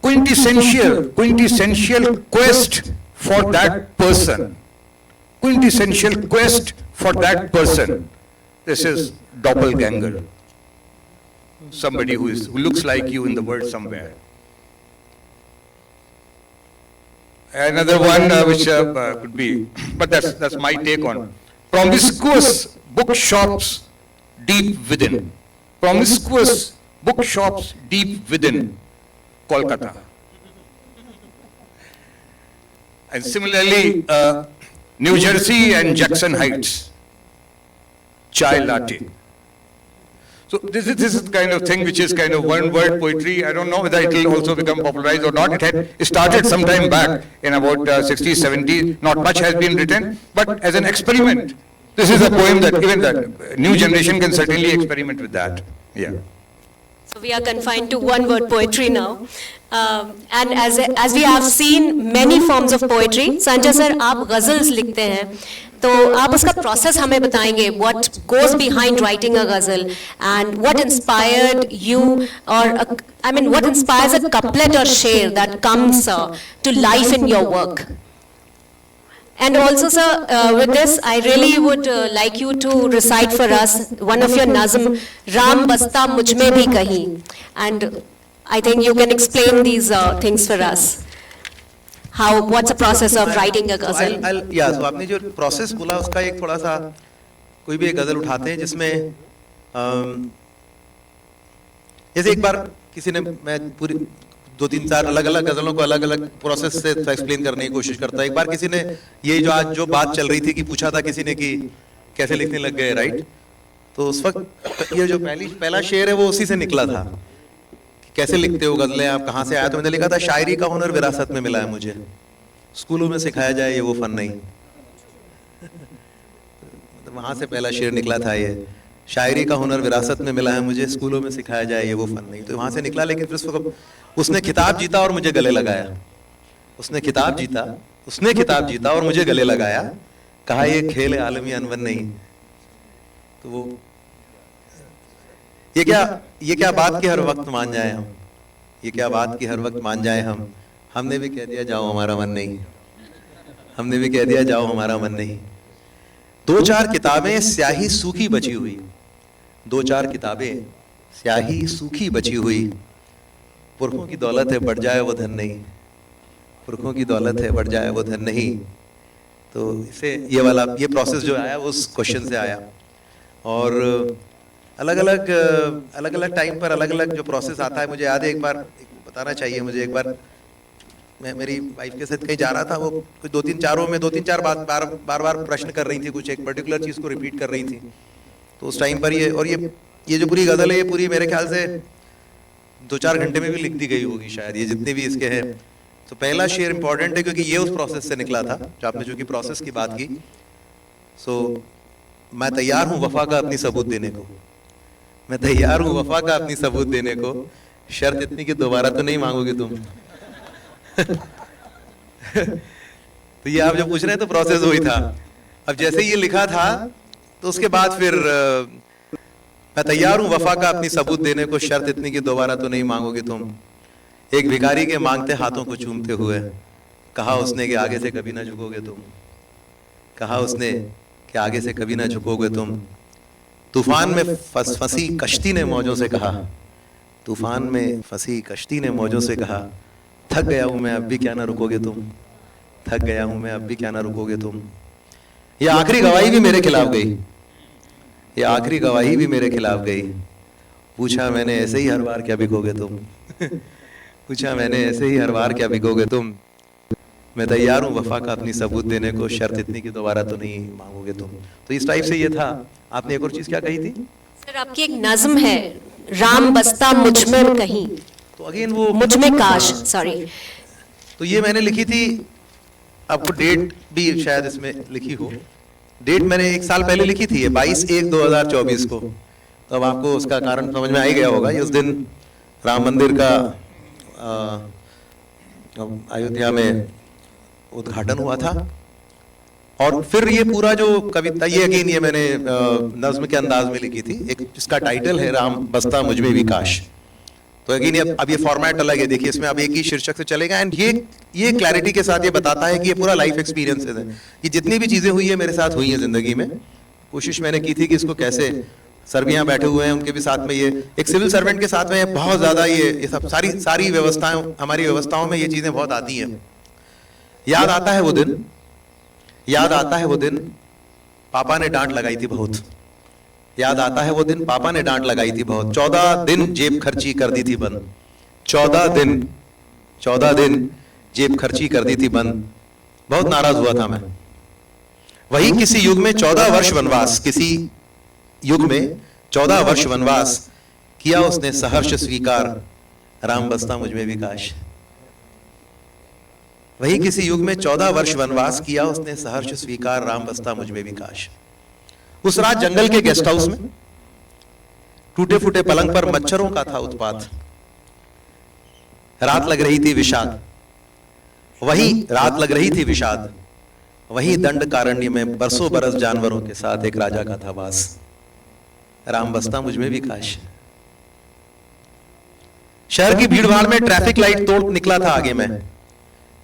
quintessential quest for that person. Quintessential quest for that person. This is doppelganger. Somebody who looks like you in the world somewhere. Another one which could be, but that's my take on promiscuous bookshops deep within. Promiscuous bookshops deep within Kolkata. And similarly, New Jersey and Jackson Heights, chai latte. So this is the kind of thing which is kind of one word poetry. I don't know whether it will also become popularized or not. It had started some time back in about 60s, 70s. Not much has been written, but as an experiment, this is a poem that even the new generation can certainly experiment with that. Yeah. So we are confined to one word poetry now. And as we have seen many forms of poetry, Sanjay sir, आप ghazals लिखते हैं, तो आप उसका process हमें बताएंगे, what goes behind writing a ghazal and what inspired you, or what inspires a couplet or sher that comes to life in your work. And also, sir, with this, I really would like you to recite for us one of your nazm, Ram Basta Mujh Mein Bhi Kahin. And I think you can explain these things for us. What's the process of writing a ghazal? So आपने जो process बोला उसका एक थोड़ा सा, कोई भी एक गजल उठाते हैं जिसमें जैसे एक बार किसी ने, मैं पूरी 2-3-4 अलग-अलग गजलों को अलग-अलग प्रोसेस से एक्सप्लेन करने की कोशिश करता है। एक बार किसी ने ये जो आज जो बात चल रही थी कि पूछा था किसी ने कि कैसे लिखने लग गए, राइट? तो उस वक्त ये जो पहला शेर है वो उसी से निकला था कि कैसे लिखते हो गजलें, आप कहाँ से आया? तो मैंने लिखा था, शायरी का हुनर विरासत में मिला है मुझे, स्कूलों में सिखाया जाए ये वो फन नहीं। तो वहाँ से पहला शेर निकला था, ये शायरी का हुनर विरासत में मिला है मुझे, स्कूलों में सिखाया जाए ये वो फन नहीं। तो वहाँ से निकला, लेकिन फिर उसने खिताब जीता और मुझे गले लगाया। उसने खिताब जीता और मुझे गले लगाया, कहा ये खेल आलमी अनवन नहीं। तो वो ये क्या बात की हर वक्त मान जाए हम, ये क्या बात की हर वक्त मान जाए हम, हमने भी कह दिया जाओ हमारा मन नहीं, हमने भी कह दिया जाओ हमारा मन नहीं। 2-4 किताबें स्याही सूखी बची हुई, 2-4 किताबें स्याही सूखी बची हुई, पुरखों की दौलत है बढ़ जाए वो धन नहीं, पुरखों की दौलत है बढ़ जाए वो धन नहीं। तो इसे ये प्रोसेस जो आया वो उस क्वेश्चन से आया। और अलग अलग टाइम पर अलग अलग जो प्रोसेस आता है। मुझे याद है, एक बार बताना चाहिए मुझे, एक बार मैं मेरी वाइफ के साथ कहीं जा रहा था, वो कुछ 2-3 बार प्रश्न कर रही थी, कुछ एक पर्टिकुलर चीज़ को रिपीट कर रही थी। तो उस टाइम पर ये जो पूरी गज़ल है, ये पूरी मेरे ख्याल से 2-4 घंटे में भी लिख दी गई होगी शायद, ये जितने भी इसके हैं। तो पहला शेर इंपॉर्टेंट है क्योंकि ये उस प्रोसेस से निकला था जो आपने, जो कि प्रोसेस की बात की। सो मैं तैयार हूँ वफा का अपनी सबूत देने को, मैं तैयार हूँ वफा का अपनी सबूत देने को, शर्त इतनी कि दोबारा तो नहीं मांगोगे तुम। तो ये आप जो पूछ रहे हैं तो प्रोसेस वही था। अब जैसे ये लिखा था तो उसके बाद फिर मैं तैयार हूँ वफा का अपनी सबूत देने को, शर्त इतनी कि दोबारा तो नहीं मांगोगे तुम। एक भिखारी के मांगते हाथों को चूमते हुए कहा उसने कि आगे से कभी ना झुकोगे तुम, कहा उसने कि आगे से कभी ना झुकोगे तुम। तूफान में फंसी कश्ती ने मौजों से कहा, तूफान में फंसी कश्ती ने मौजों से कहा, थक गया हूं मैं अब भी क्या ना रुकोगे तुम, थक गया हूं मैं अब भी क्या ना रुकोगे तुम। ये आखिरी गवाही भी मेरे खिलाफ गई, ये आखिरी गवाही भी मेरे खिलाफ गई। पूछा मैंने ऐसे ही हर बार क्या भिगोगे तुम, पूछा मैंने ऐसे ही हर बार क्या भिगोगे तुम। मैं तैयार हूँ वफा का अपनी सबूत देने को, शर्त इतनी कि दोबारा तो नहीं मांगोगे तुम। तो इस टाइप से ये था। आपने एक और चीज क्या कही थी सर? आपकी एक नज्म है, राम बस्ता मुझ में कहीं, तो अगेन वो मुझ में काश, सॉरी। तो ये मैंने लिखी थी, आपको डेट भी शायद इसमें लिखी हो। डेट मैंने 1 साल पहले लिखी थी, 22/1/2024 को। तो अब आपको उसका कारण समझ में आ ही गया होगा। ये उस दिन राम मंदिर का अयोध्या में उद्घाटन हुआ था। और फिर ये पूरा जो कविता, ये अगेन ये मैंने नज्म के अंदाज में लिखी थी। एक इसका टाइटल है राम बस्ता मुझ में भी काश। तो अगेन अब ये फॉर्मेट अलग है, देखिए इसमें अब एक ही शीर्षक से चलेगा। एंड ये क्लैरिटी के साथ ये बताता है कि ये पूरा लाइफ एक्सपीरियंसेस है, कि जितनी भी चीजें हुई है मेरे साथ हुई है जिंदगी में। कोशिश मैंने की थी कि इसको कैसे, सर भी यहाँ बैठे हुए हैं, उनके भी साथ में, ये एक सिविल सर्वेंट के साथ में बहुत ज्यादा ये सब सारी व्यवस्थाएं, हमारी व्यवस्थाओं में ये चीजें बहुत आती हैं। याद आता है वो दिन, याद आता है वो दिन पापा ने डांट लगाई थी बहुत, याद आता है वो दिन पापा ने डांट लगाई थी बहुत। 14 दिन जेब खर्ची कर दी थी बंद, 14 दिन जेब खर्ची कर दी थी बंद। बहुत नाराज हुआ था मैं। वही किसी युग में 14 वर्ष वनवास, किसी युग में 14 वर्ष वनवास किया उसने सहर्ष स्वीकार, राम बसता मुझ में भी काश। वही किसी युग में 14 वर्ष वनवास किया उसने सहर्ष स्वीकार, राम बसता मुझ में भी काश। उस रात जंगल के गेस्ट हाउस में टूटे फूटे पलंग पर मच्छरों का था उत्पात। रात लग रही थी विषाद, वही रात लग रही थी विषाद, वही दंड कारण्य में बरसों बरस जानवरों के साथ एक राजा का था वास, राम बसता मुझ में भी काश। शहर की भीड़भाड़ में ट्रैफिक लाइट तोड़ निकला था आगे मैं,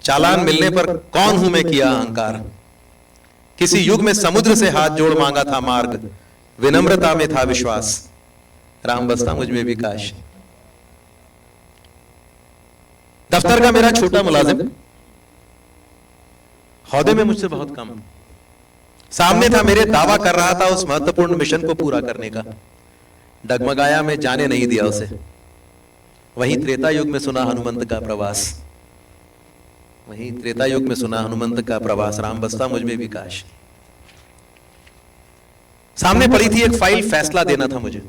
चालान मिलने पर कौन हूं मैं किया अहंकार। किसी युग में समुद्र से हाथ जोड़ मांगा था मार्ग, विनम्रता में था विश्वास, राम बसता मुझ में भी काश। दफ्तर का मेरा छोटा मुलाजिम, औहदे में मुझसे बहुत कम, सामने था मेरे दावा कर रहा था उस महत्वपूर्ण मिशन को पूरा करने का, डगमगाया मैं जाने नहीं दिया उसे। वहीं त्रेता युग में सुना हनुमंत का प्रवास, वहीं त्रेता युग में सुना हनुमंत का प्रवास, राम बसता मुझ में भी काश। सामने पड़ी थी एक फाइल, फैसला देना था मुझे,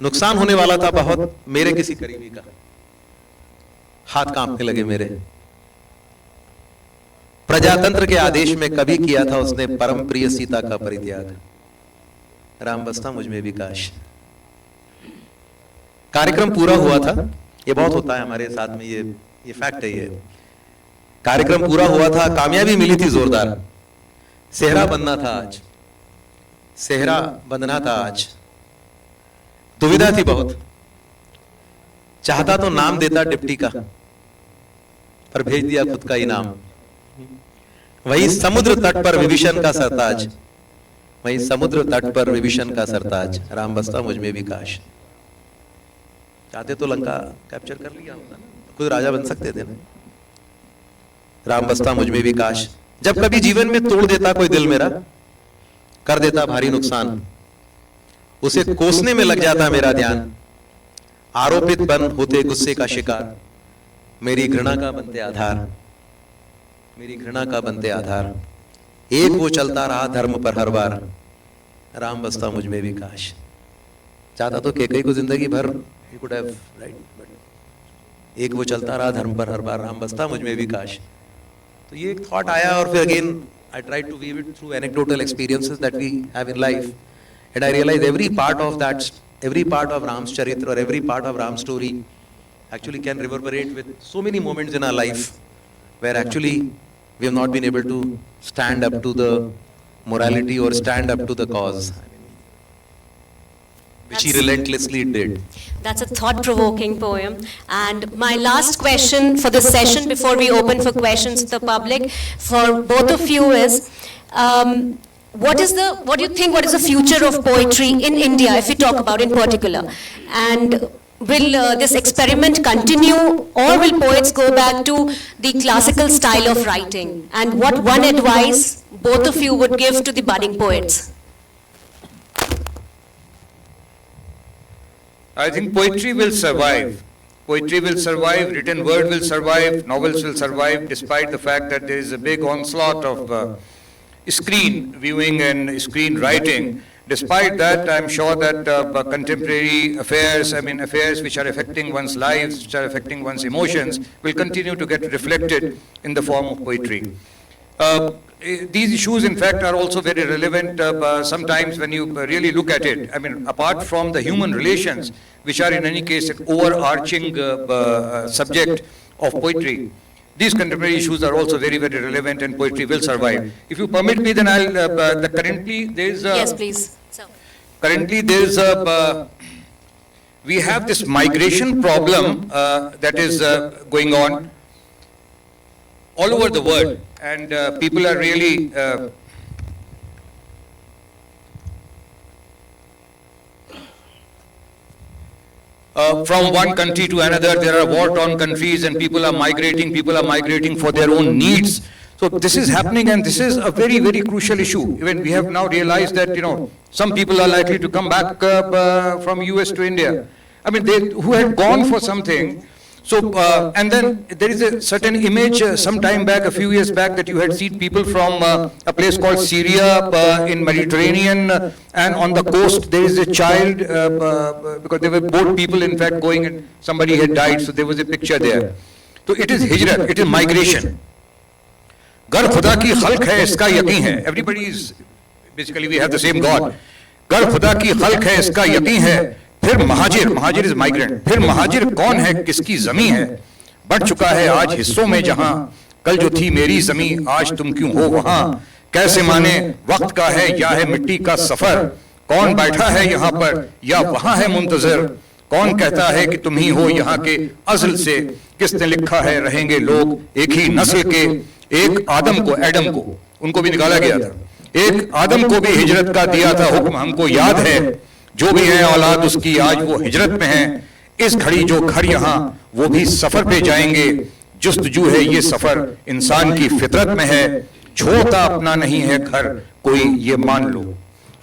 नुकसान होने वाला था बहुत मेरे किसी करीबी का, हाथ कांपने लगे मेरे। प्रजातंत्र के आदेश में कभी किया था उसने परम प्रिय सीता का परित्याग, राम बसता मुझ में भी काश। कार्यक्रम पूरा हुआ था, ये बहुत होता है हमारे साथ में, ये फैक्ट है ये। कार्यक्रम पूरा हुआ था, कामयाबी मिली थी जोरदार, सेहरा बनना था आज, सेहरा बंधना था आज। दुविधा थी बहुत, चाहता तो नाम देता डिप्टी का, पर भेज दिया खुद का इनाम। वही समुद्र तट पर विभीषण का सरताज, वही समुद्र तट पर विभीषण का सरताज, राम बसता मुझ में भी काश। चाहते तो लंका कैप्चर कर लिया होता, खुद राजा बन सकते थे ना, राम बसता मुझ में भी काश। जब कभी जीवन में तोड़ देता कोई दिल मेरा, कर देता भारी नुकसान, उसे कोसने में लग जाता मेरा ध्यान, आरोपित बन होते गुस्से का शिकार, मेरी घृणा का बनते आधार, मेरी घृणा का बनते आधार। एक वो चलता रहा धर्म पर हर बार, राम बसता मुझ में भी काश। चाहता तो कैकेयी को जिंदगी भर he could have, right, but एक वो चलता रहा धर्म पर हर बार, राम बसता मुझ में भी काश। तो ये एक थॉट आया, और फिर again I tried to weave it through anecdotal experiences that we have in life, and I realized every part of that, every part of Ram's charitra or every part of Ram's story actually can reverberate with so many moments in our life where actually we have not been able to stand up to the morality or stand up to the cause, which he relentlessly did. That's a thought-provoking poem. And my last question for this session before we open for questions to the public for both of you is, what do you think, what is the future of poetry in India, if we talk about in particular? And will this experiment continue, or will poets go back to the classical style of writing? And what one advice both of you would give to the budding poets? I think poetry will survive. Poetry will survive, written word will survive, novels will survive, despite the fact that there is a big onslaught of screen viewing and screen writing. Despite that, I'm sure that contemporary affairs, affairs which are affecting one's lives, which are affecting one's emotions, will continue to get reflected in the form of poetry. These issues, in fact, are also very relevant sometimes when you really look at it. Apart from the human relations, which are in any case an overarching subject of poetry, these contemporary issues are also very, very relevant, and poetry will survive. If you permit me, then I'll, currently there is a... Yes, please. So. Currently there is a... we have this migration problem that is going on all over the world, and people are really from one country to another. There are war-torn countries, and people are migrating for their own needs. So this is happening, and this is a very, very crucial issue. Even we have now realized that, some people are likely to come back from US to India. Who had gone for something. So, and then there is a certain image some time back, a few years back, that you had seen people from a place called Syria in Mediterranean, and on the coast there is a child, because there were boat people in fact going and somebody had died, so there was a picture there. So it is hijrat, it is migration. Gar Khuda ki khalq hai, iska yaqeen hai. Everybody is, basically we have the same God. Gar Khuda ki khalq hai, iska yaqeen hai. फिर Muhajir, Muhajir is migrant, फिर Muhajir कौन है, किसकी जमी है, बढ़ चुका है आज हिस्सों में जहां कल जो थी मेरी जमी, आज तुम क्यों हो वहां, कैसे माने वक्त का है या है मिट्टी का सफर, कौन बैठा है यहाँ पर या वहां है मुंतजर, कौन कहता है कि तुम ही हो यहाँ के असल से, किसने लिखा है रहेंगे लोग एक ही नस्ल के, एक आदम को, एडम को, उनको भी निकाला गया था, एक आदम को भी हिजरत का दिया था हुक्म, हमको याद है, जो भी है औलाद उसकी आज वो हिजरत में है, इस घड़ी जो घर यहाँ वो भी सफर पे जाएंगे, जुस्तजू है ये सफर इंसान की फितरत में है, छोड़ता अपना नहीं है घर कोई ये मान लो,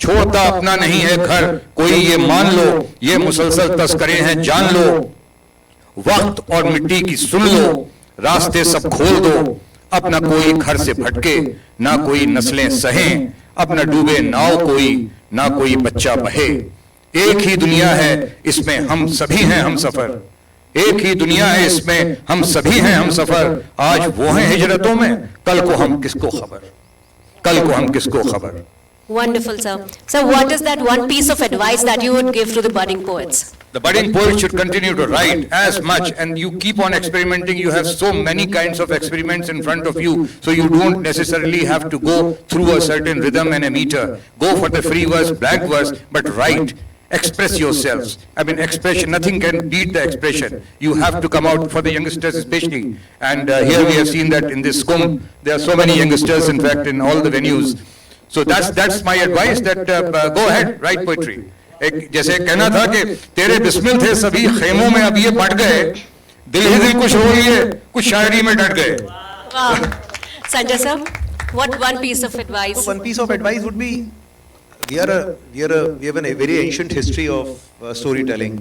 छोड़ता अपना नहीं है घर कोई ये मान लो, ये मुसलसल तस्करे हैं जान लो, वक्त और मिट्टी की सुन लो, रास्ते सब खोल दो, अब न कोई घर से भटके, ना कोई नस्लें सहें, अब न डूबे नाव कोई, ना कोई बच्चा बहे, एक ही दुनिया है इसमें हम सभी हैं हम सफर, एक ही दुनिया है इसमें हम सभी हैं हम सफर, आज वो हैं हिजरतों में, कल को हम किसको खबर, कल को हम किसको खबर. Wonderful, sir. So what is that one piece of advice that you would give to the budding poets? The budding poet should continue to write as much, and you keep on experimenting. You have so many kinds of experiments in front of you, so you don't necessarily have to go through a certain rhythm and a meter. Go for the free verse, blank verse, but write. Express yourselves. I mean, expression, nothing can beat the expression. You have to come out, for the youngsters especially. And here we have seen that in this Kumbh, there are so many youngsters, in fact, in all the venues. So that's my advice, that go ahead, write poetry. एक जैसे कहना था कि तेरे बिस्मिल थे सभी खेमों में अब ये बट गए, दिल ही दिल कुछ हो लिए, कुछ शायरी में डट गए. Sanjay sir, what one piece of advice? So one piece of advice would be, we have a very ancient history of storytelling.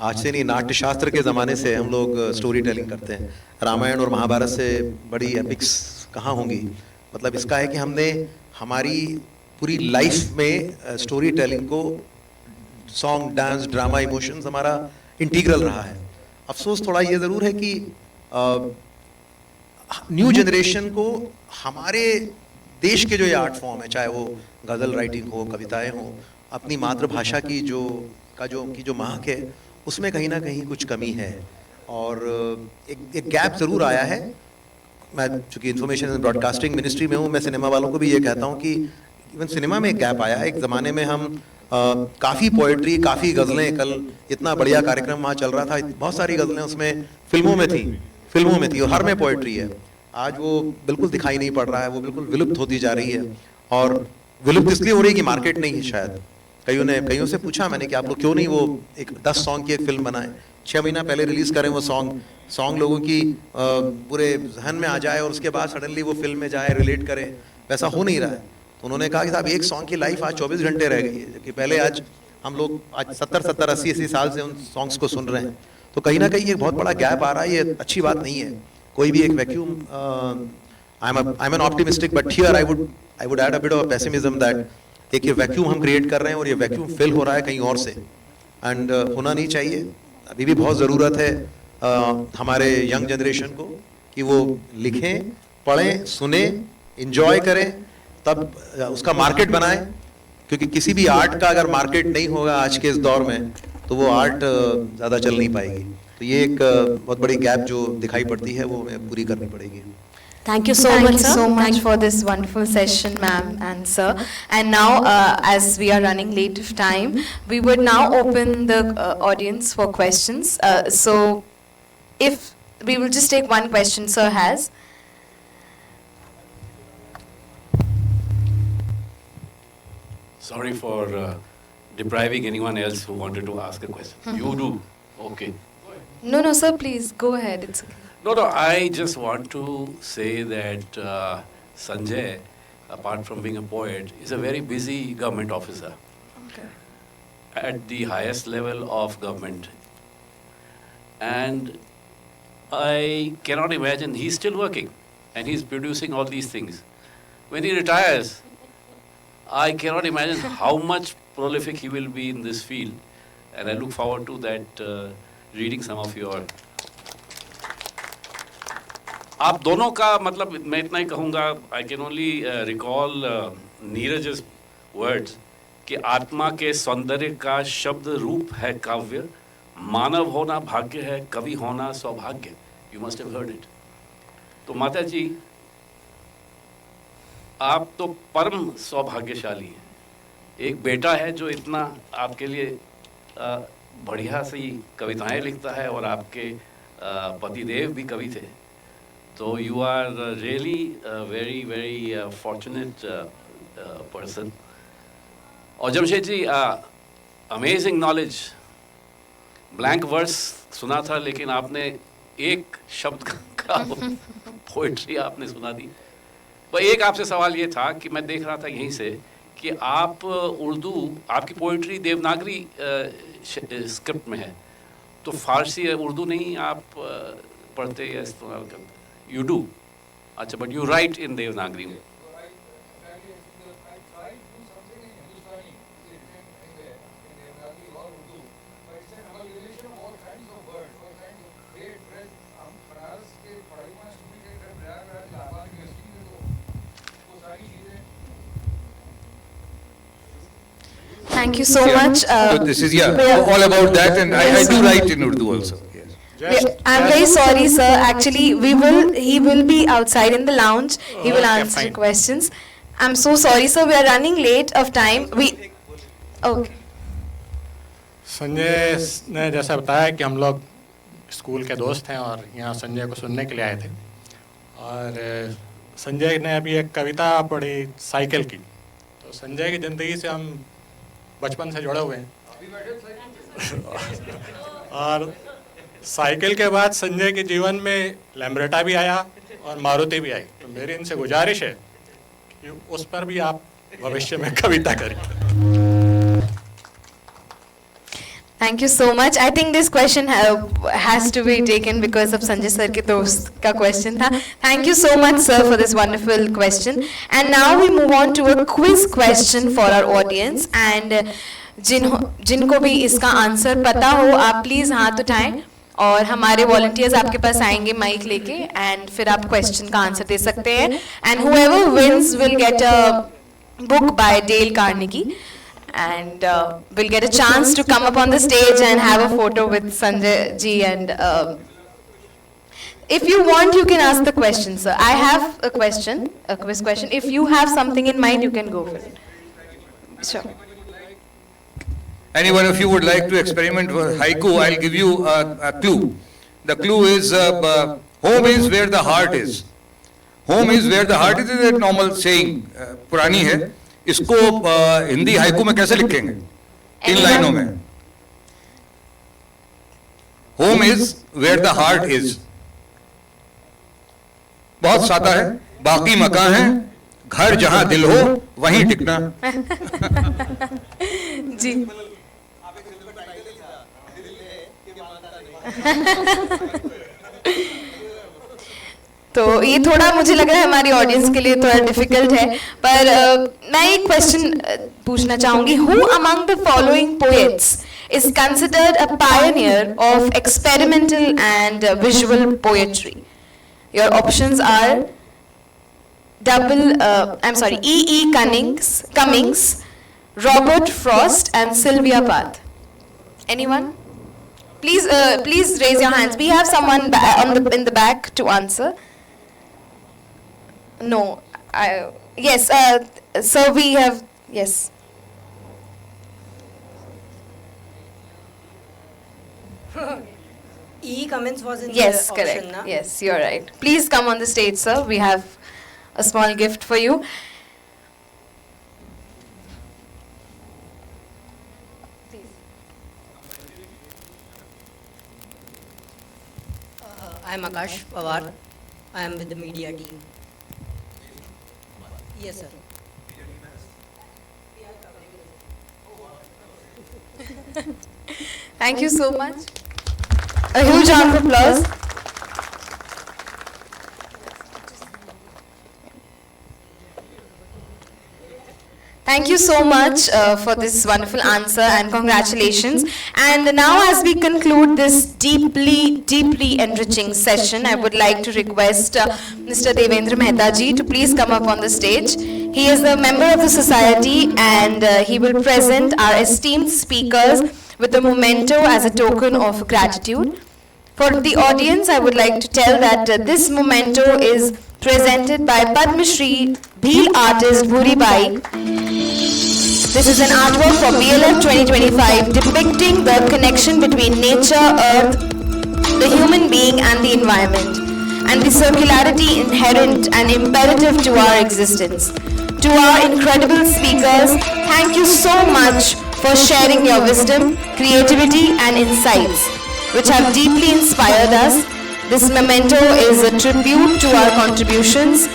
आज से नहीं, नाट्य शास्त्र के ज़माने से हम लोग स्टोरी टेलिंग करते हैं. रामायण और महाभारत से बड़ी एपिक्स कहाँ होंगी. मतलब इसका है कि हमने हमारी पूरी लाइफ में स्टोरी टेलिंग को, सॉन्ग, डांस, ड्रामा, इमोशंस हमारा इंटीग्रल रहा है. अफसोस थोड़ा ये ज़रूर है कि न्यू जनरेशन को हमारे देश के जो ये आर्ट फॉर्म है, चाहे वो गज़ल राइटिंग हो, कविताएं हो, अपनी मातृभाषा की जो महक है, उसमें कहीं ना कहीं कुछ कमी है. और एक गैप ज़रूर आया है. मैं चूँकि इंफॉर्मेशन एंड ब्रॉडकास्टिंग मिनिस्ट्री में हूँ, मैं सिनेमा वालों को भी ये कहता हूँ कि इवन सिनेमा में एक गैप आया है. एक ज़माने में हम काफ़ी पोइट्री, काफ़ी गज़लें, कल इतना बढ़िया कार्यक्रम वहाँ चल रहा था, बहुत सारी गज़लें उसमें फिल्मों में थी और हर में पोइट्री है. आज वो बिल्कुल दिखाई नहीं पड़ रहा है, वो बिल्कुल विलुप्त होती जा रही है. और विलुप्त इसलिए हो रही है कि मार्केट नहीं है शायद. कईयों से पूछा मैंने कि आप लोग क्यों नहीं वो एक 10 सॉन्ग की एक फिल्म बनाएं, 6 महीना पहले रिलीज़ करें वो सॉन्ग लोगों की पूरे जहन में आ जाए और उसके बाद सडनली वो फिल्म में जाए, रिलेट करें. वैसा हो नहीं रहा है. तो उन्होंने कहा कि साहब एक सॉन्ग की लाइफ आज 24 घंटे रह गई है, जबकि पहले आज हम लोग आज 70 80 साल से उन सॉन्ग्स को सुन रहे हैं. तो कहीं ना कहीं एक बहुत बड़ा गैप आ रहा है. ये अच्छी बात नहीं है. कोई भी एक vacuum, I am N optimistic but here I would add a bit of pessimism that एक ये वैक्यूम हम क्रिएट कर रहे हैं और ये वैक्यूम फिल हो रहा है कहीं और से, एंड होना नहीं चाहिए. अभी भी बहुत ज़रूरत है हमारे यंग जनरेशन को कि वो लिखें, पढ़ें, सुने, इंजॉय करें, तब उसका मार्केट बनाएं. क्योंकि किसी भी आर्ट का अगर मार्केट नहीं होगा आज के इस दौर में, तो वो आर्ट ज़्यादा चल नहीं पाएगी. तो ये एक बहुत बड़ी गैप जो दिखाई पड़ती है वो हमें पूरी करनी पड़ेगी. Thank you so much, sir. Thank you so much for this wonderful session, ma'am and sir. And now, as we are running late of time, we would now open the audience for questions. So, if we will just take one question, sir has. Sorry for depriving anyone else who wanted to ask a question. You do. Okay. No, sir, please go ahead. It's okay. No, I just want to say that Sanjay, apart from being a poet, is a very busy government officer. Okay. At the highest level of government. And I cannot imagine, he's still working and he's producing all these things. When he retires, I cannot imagine how much prolific he will be in this field, and I look forward to that, reading some of your. आप दोनों का मतलब मैं इतना ही कहूँगा, I can only recall नीरज's words कि आत्मा के सौंदर्य का शब्द रूप है काव्य, मानव होना भाग्य है, कवि होना सौभाग्य. You must have heard it. तो माता जी, आप तो परम सौभाग्यशाली हैं. एक बेटा है जो इतना आपके लिए बढ़िया सी कविताएं लिखता है, और आपके पतिदेव भी कवि थे. तो you are really very very fortunate person. और Jamshed ji, amazing knowledge. Blank verse सुना था, लेकिन आपने एक शब्द का पोइट्री आपने सुना दी. पर एक आपसे सवाल ये था कि मैं देख रहा था यहीं से कि आप उर्दू, आपकी पोइट्री देवनागरी स्क्रिप्ट में है, तो फारसी उर्दू नहीं आप पढ़ते या इस्तेमाल करते? You do. अच्छा, बट यू राइट इन देवनागरी में. Thank you so much. So this is all about that, and I do write in Urdu also. Yes. I'm very sorry, sir. Actually, he will be outside in the lounge. He will answer fine. questions. I'm so sorry, sir. We are running late of time. Okay. Sanjay ने जैसा बताया कि हम लोग school के दोस्त हैं और यहाँ संजय को सुनने के लिए आए थे. और संजय ने अभी एक कविता पढ़ी साइकिल की. तो संजय की ज़िंदगी से हम बचपन से जुड़े हुए हैं. और साइकिल के बाद संजय के जीवन में लैम्ब्रेटा भी आया और मारुति भी आई. तो मेरी इनसे गुजारिश है कि उस पर भी आप भविष्य में कविता करें. Thank you so much. I think this question has to be taken because of Sanjay sir के दोस्त का question था. Thank you so much, sir, for this wonderful question. And now we move on to a quiz question for our audience. And जिनको भी इसका answer पता हो, आप प्लीज हाथ उठाएं और हमारे वॉलंटियर्स आपके पास आएंगे माइक लेके, एंड फिर आप क्वेश्चन का आंसर दे सकते हैं. And whoever wins will get a book by Dale Carnegie. And we'll get a chance to come up on the stage and have a photo with Sanjay ji. And if you want, you can ask the question, sir. I have a question, a quiz question. If you have something in mind, you can go for it. Sure. Any one of you would like to experiment with haiku? I'll give you a clue. The clue is home is where the heart is. Home is where the heart is a normal saying. पुरानी है. इसको Hindi haiku में कैसे लिखेंगे? 3 लाइनों में. Home is where the heart is. बहुत सादा है. बाकी मकान है, घर जहां दिल हो वहीं टिकना. जी. तो ये थोड़ा मुझे लग रहा है हमारी ऑडियंस के लिए थोड़ा डिफिकल्ट है, पर मैं एक क्वेश्चन पूछना चाहूंगी. Who among the following poets is considered a pioneer of experimental and visual poetry? Your options are E.E. Cummings, Robert Frost and Sylvia Plath. Anyone? Please raise your hands. We have someone in the back to answer. No, yes, so we have, yes. E. Cummins was in Yes, the correct. option, na? Yes, you're right. Please come on the stage, sir. We have a small gift for you. I am Akash Pawar. I am with the media team. Yes, sir. Thank you so much. A huge round of applause. Thank you so much for this wonderful answer and congratulations. And now as we conclude this deeply enriching session, I would like to request Mr. Devendra Mehta ji to please come up on the stage. He is a member of the society and he will present our esteemed speakers with a memento as a token of gratitude. For the audience, I would like to tell that this memento is presented by Padma Shri Bhil artist Bhuri Bai. This is an artwork for BLF 2025 depicting the connection between nature, earth, the human being and the environment, and the circularity inherent and imperative to our existence. To our incredible speakers, thank you so much for sharing your wisdom, creativity and insights, which have deeply inspired us. This memento is a tribute to our contributions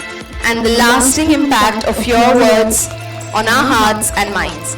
and the lasting impact of your words on our hearts and minds.